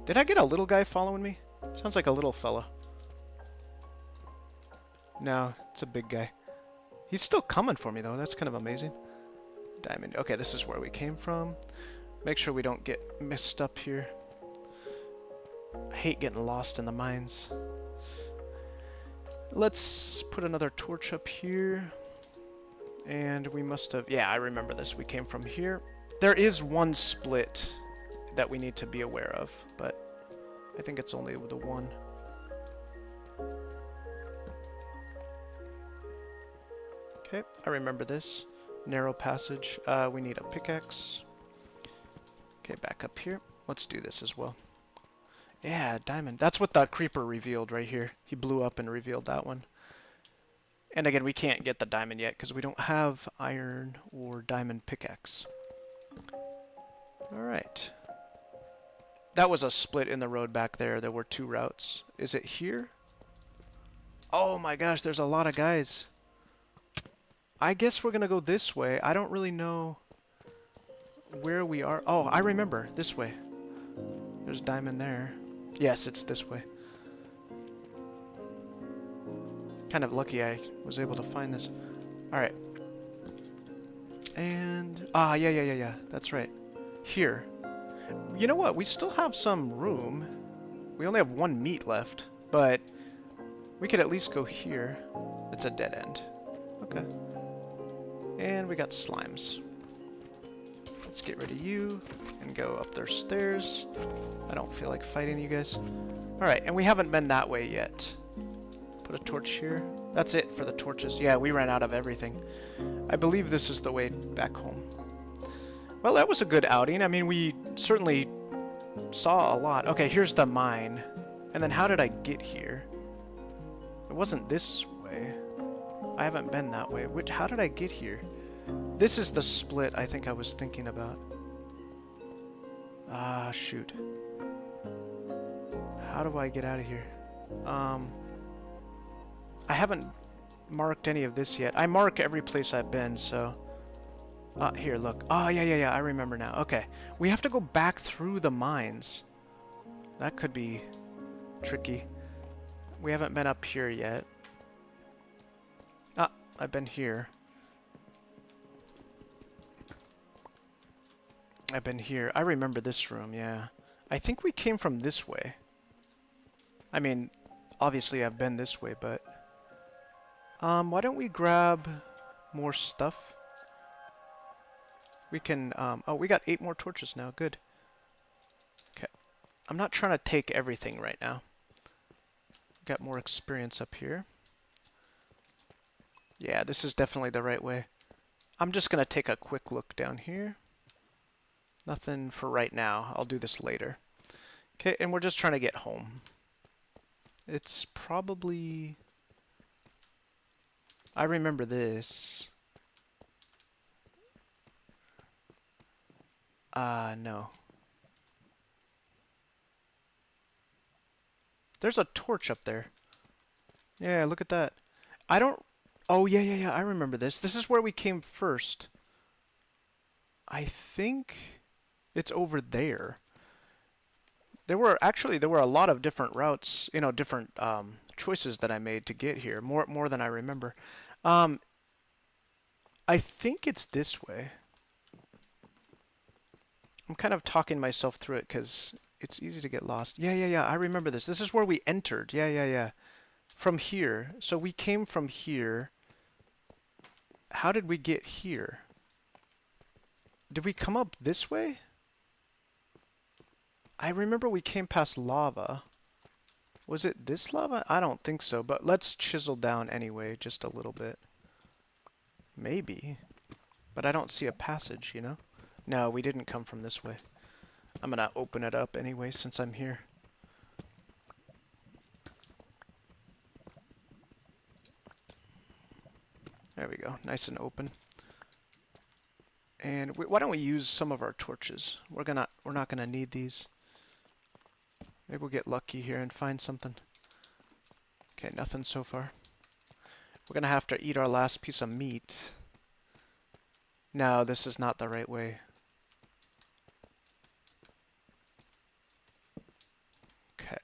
Speaker 1: Did I get a little guy following me? Sounds like a little fella. No, it's a big guy. He's still coming for me though. That's kind of amazing. Diamond. Okay, this is where we came from. Make sure we don't get messed up here. I hate getting lost in the mines. Let's put another torch up here. And we must have... yeah, I remember this. We came from here. There is one split that we need to be aware of, but I think it's only the one. Okay, I remember this. Narrow passage. We need a pickaxe. Okay, back up here. Let's do this as well. Yeah, diamond. That's what that creeper revealed right here. He blew up and revealed that one. And again, we can't get the diamond yet because we don't have iron or diamond pickaxe. Alright. That was a split in the road back there. There were 2 routes. Is it here? Oh my gosh, there's a lot of guys. I guess we're going to go this way. I don't really know where we are. Oh, I remember. This way. There's diamond there. Yes, it's this way. Kind of lucky I was able to find this. Alright. And... yeah. That's right. Here. You know what? We still have some room. We only have 1 meat left. But we could at least go here. It's a dead end. Okay. And we got slimes. Let's get rid of you and go up their stairs. I don't feel like fighting you guys. Alright, and we haven't been that way yet. Put a torch here. That's it for the torches. Yeah, we ran out of everything. I believe this is the way back home. Well, that was a good outing. I mean, we certainly saw a lot. Okay, here's the mine. And then how did I get here? It wasn't this way. I haven't been that way. How did I get here? This is the split I think I was thinking about. Ah, shoot. How do I get out of here? I haven't marked any of this yet. I mark every place I've been, so... here, look. Oh, yeah, I remember now. Okay. We have to go back through the mines. That could be tricky. We haven't been up here yet. I've been here. I've been here. I remember this room, yeah. I think we came from this way. I mean, obviously I've been this way, but... why don't we grab more stuff? We can, oh, we got 8 more torches now. Good. Okay. I'm not trying to take everything right now. Got more experience up here. Yeah, this is definitely the right way. I'm just going to take a quick look down here. Nothing for right now. I'll do this later. Okay, and we're just trying to get home. It's probably... I remember this. No. There's a torch up there. Yeah, look at that. I don't... Oh, yeah, I remember this. This is where we came first. I think it's over there. There were a lot of different routes, you know, different choices that I made to get here, more than I remember. I think it's this way. I'm kind of talking myself through it because it's easy to get lost. Yeah, I remember this. This is where we entered. Yeah. From here. So we came from here. How did we get here? Did we come up this way? I remember we came past lava. Was it this lava? I don't think so, but let's chisel down anyway, just a little bit. Maybe. But I don't see a passage, you know? No, we didn't come from this way. I'm gonna open it up anyway since I'm here. There we go, nice and open. And why don't we use some of our torches? We're not gonna need these. Maybe we'll get lucky here and find something. Okay, nothing so far. We're gonna have to eat our last piece of meat. No, this is not the right way. Okay.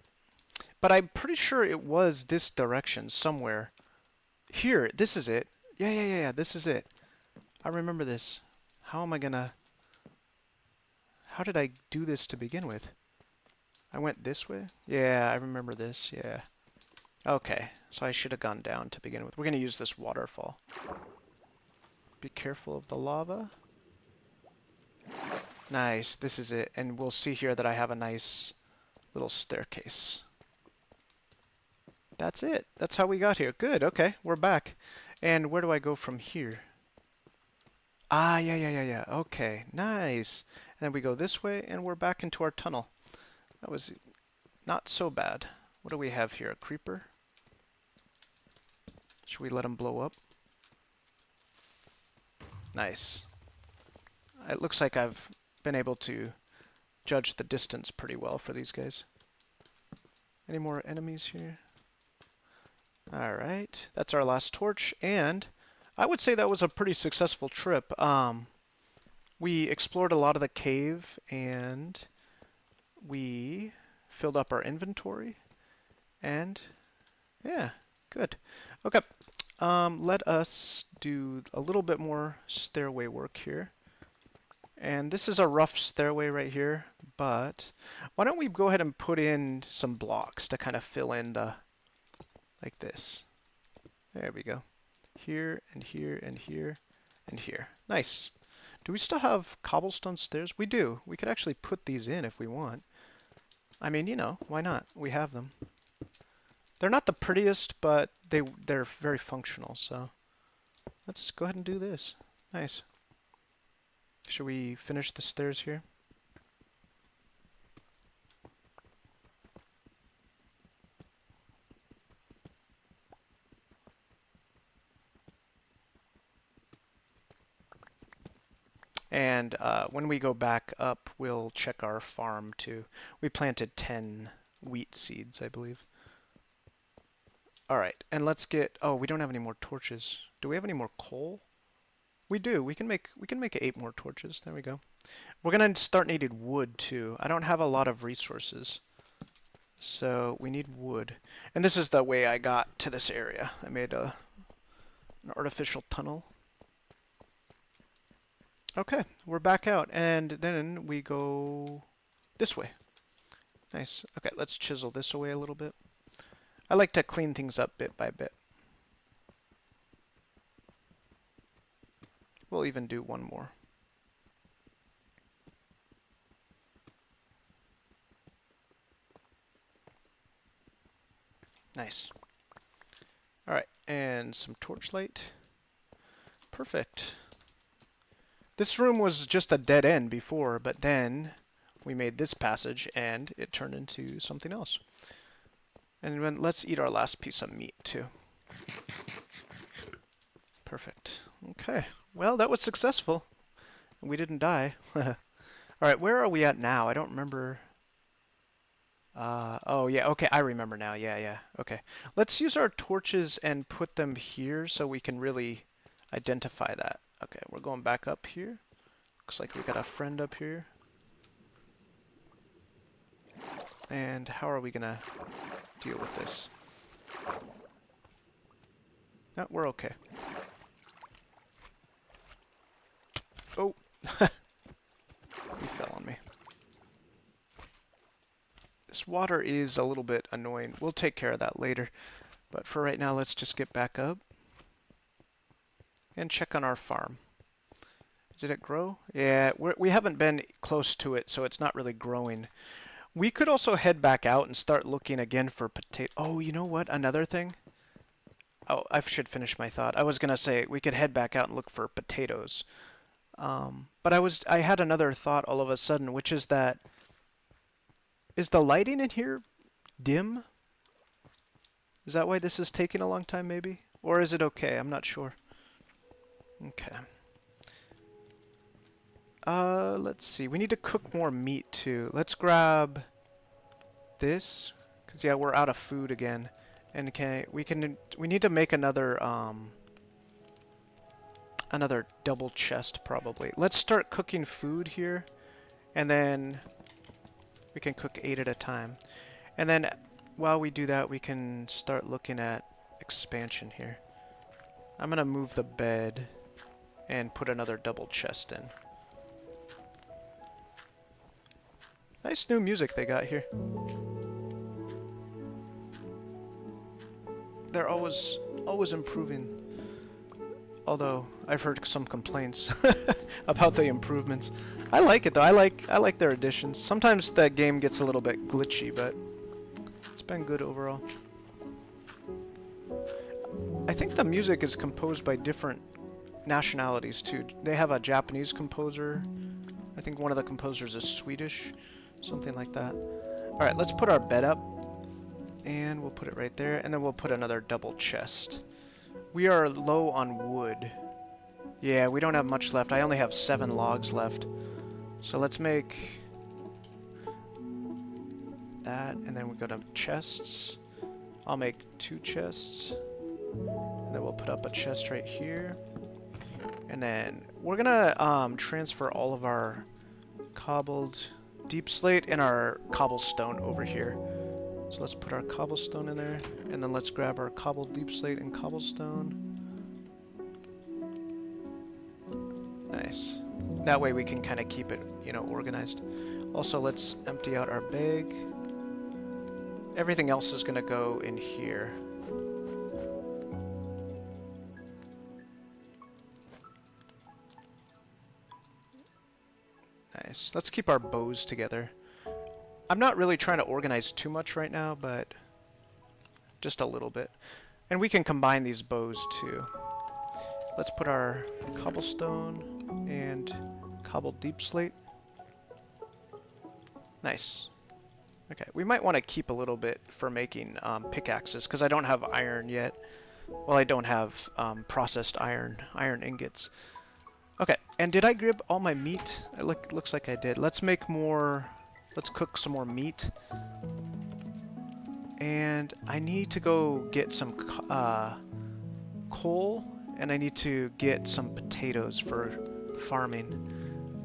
Speaker 1: But I'm pretty sure it was this direction somewhere. Here, this is it. Yeah, this is it. I remember this. How am I gonna... How did I do this to begin with? I went this way? Yeah, I remember this, yeah. Okay, so I should have gone down to begin with. We're gonna use this waterfall. Be careful of the lava. Nice, this is it. And we'll see here that I have a nice little staircase. That's it. That's how we got here. Good. Okay, we're back. And where do I go from here? Ah, yeah. Okay, nice. And then we go this way, and we're back into our tunnel. That was not so bad. What do we have here? A creeper? Should we let him blow up? Nice. It looks like I've been able to judge the distance pretty well for these guys. Any more enemies here? Alright, that's our last torch, and I would say that was a pretty successful trip. We explored a lot of the cave, and we filled up our inventory, and yeah, good. Okay, let us do a little bit more stairway work here. And this is a rough stairway right here, but why don't we go ahead and put in some blocks to kind of fill in the, like this. There we go. Here, and here, and here, and here. Nice. Do we still have cobblestone stairs? We do. We could actually put these in if we want. I mean, you know, why not? We have them. They're not the prettiest, but they're very functional, so let's go ahead and do this. Nice. Should we finish the stairs here? And when we go back up, we'll check our farm too. We planted 10 wheat seeds, I believe. Alright, and let's get... Oh, we don't have any more torches. Do we have any more coal? We do. We can make 8 more torches. There we go. We're gonna start needing wood too. I don't have a lot of resources, so we need wood. And this is the way I got to this area. I made an artificial tunnel. Okay, we're back out, and then we go this way. Nice. Okay, let's chisel this away a little bit. I like to clean things up bit by bit. We'll even do one more. Nice. Alright, and some torchlight. Perfect. This room was just a dead end before, but then we made this passage and it turned into something else. And then let's eat our last piece of meat too. Perfect. Okay. Well, that was successful. We didn't die. Alright, where are we at now? I don't remember. Oh, yeah. Okay, I remember now. Yeah. Okay. Let's use our torches and put them here so we can really identify that. Okay, we're going back up here. Looks like we got a friend up here. And how are we going to deal with this? No, we're okay. Oh! He fell on me. This water is a little bit annoying. We'll take care of that later. But for right now, let's just get back up and check on our farm. Did it grow? Yeah, we haven't been close to it, so it's not really growing. We could also head back out and start looking again for potato. Oh, you know what? Another thing? Oh, I should finish my thought. I was going to say we could head back out and look for potatoes. But I had another thought all of a sudden, which is that, is the lighting in here dim? Is that why this is taking a long time, maybe? Or is it okay? I'm not sure. Okay. Let's see. We need to cook more meat, too. Let's grab this, because, yeah, we're out of food again. And we need to make another double chest, probably. Let's start cooking food here, and then we can cook 8 at a time. And then while we do that, we can start looking at expansion here. I'm gonna move the bed and put another double chest in. Nice new music they got here. They're always improving. Although I've heard some complaints about the improvements. I like it though. I like their additions. Sometimes the game gets a little bit glitchy, but it's been good overall. I think the music is composed by different nationalities too. They have a Japanese composer. I think one of the composers is Swedish, something like that. Alright, let's put our bed up. And we'll put it right there, and then we'll put another double chest. We are low on wood. Yeah, we don't have much left. I only have 7 logs left. So let's make that, and then we go to chests. I'll make 2 chests. And then we'll put up a chest right here. And then we're gonna transfer all of our cobbled deep slate and our cobblestone over here. So let's put our cobblestone in there, and then let's grab our cobbled deep slate and cobblestone. Nice. That way we can kind of keep it, you know, organized. Also, let's empty out our bag. Everything else is gonna go in here. Nice. Let's keep our bows together. I'm not really trying to organize too much right now, but just a little bit. And we can combine these bows too. Let's put our cobblestone and cobbled deep slate. Nice. Okay, we might want to keep a little bit for making pickaxes, because I don't have iron yet. Well, I don't have processed iron ingots. Okay, and did I grab all my meat? It looks like I did. Let's make more... Let's cook some more meat. And I need to go get some coal, and I need to get some potatoes for farming.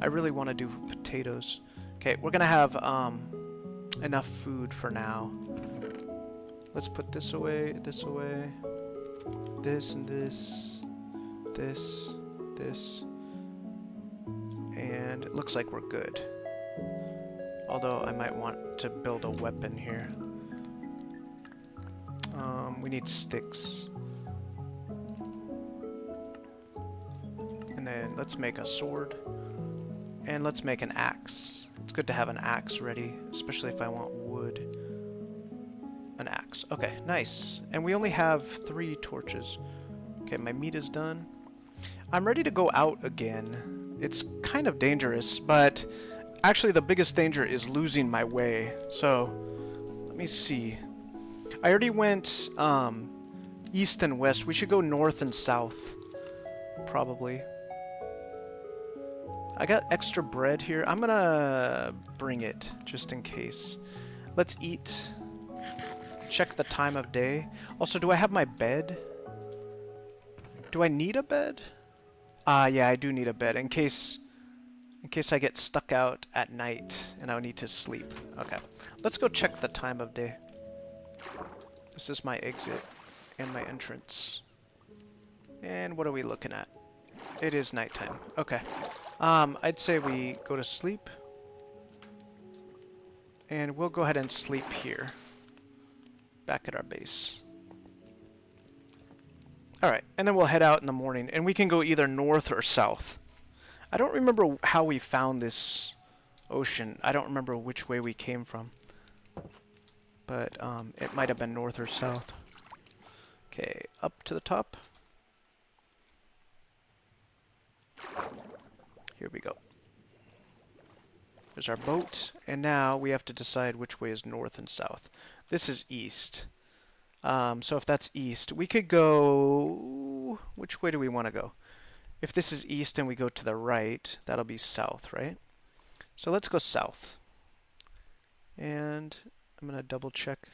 Speaker 1: I really want to do potatoes. Okay, we're gonna have enough food for now. Let's put this away, this away, this and this, this, and it looks like we're good. Although I might want to build a weapon here. We need sticks. And then let's make a sword. And let's make an axe. It's good to have an axe ready, especially if I want wood. An axe. Okay, nice. And we only have 3 torches. Okay, my meat is done. I'm ready to go out again. It's kind of dangerous, but actually the biggest danger is losing my way. So, let me see. I already went east and west. We should go north and south, probably. I got extra bread here. I'm gonna bring it, just in case. Let's eat. Check the time of day. Also, do I have my bed? Do I need a bed? Yeah, I do need a bed, in case I get stuck out at night and I need to sleep. Okay, let's go check the time of day. This is my exit and my entrance. And what are we looking at? It is nighttime. Okay. I'd say we go to sleep. And we'll go ahead and sleep here. Back at our base. Alright, and then we'll head out in the morning. And we can go either north or south. I don't remember how we found this ocean. I don't remember which way we came from. But it might have been north or south. Okay, up to the top. Here we go. There's our boat, and now we have to decide which way is north and south. This is east. So if that's east, we could go... Which way do we want to go? If this is east and we go to the right, that'll be south, right? So let's go south. And I'm going to double check.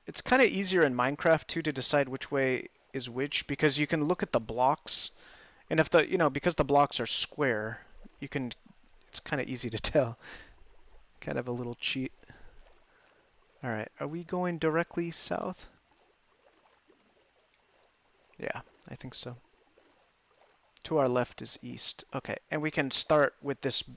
Speaker 1: It's kind of easier in Minecraft too to decide which way is which, because you can look at the blocks, and if the, because the blocks are square, you can, it's kind of easy to tell. Kind of a little cheat. Alright, are we going directly south? Yeah, I think so. To our left is east. Okay, and we can start with this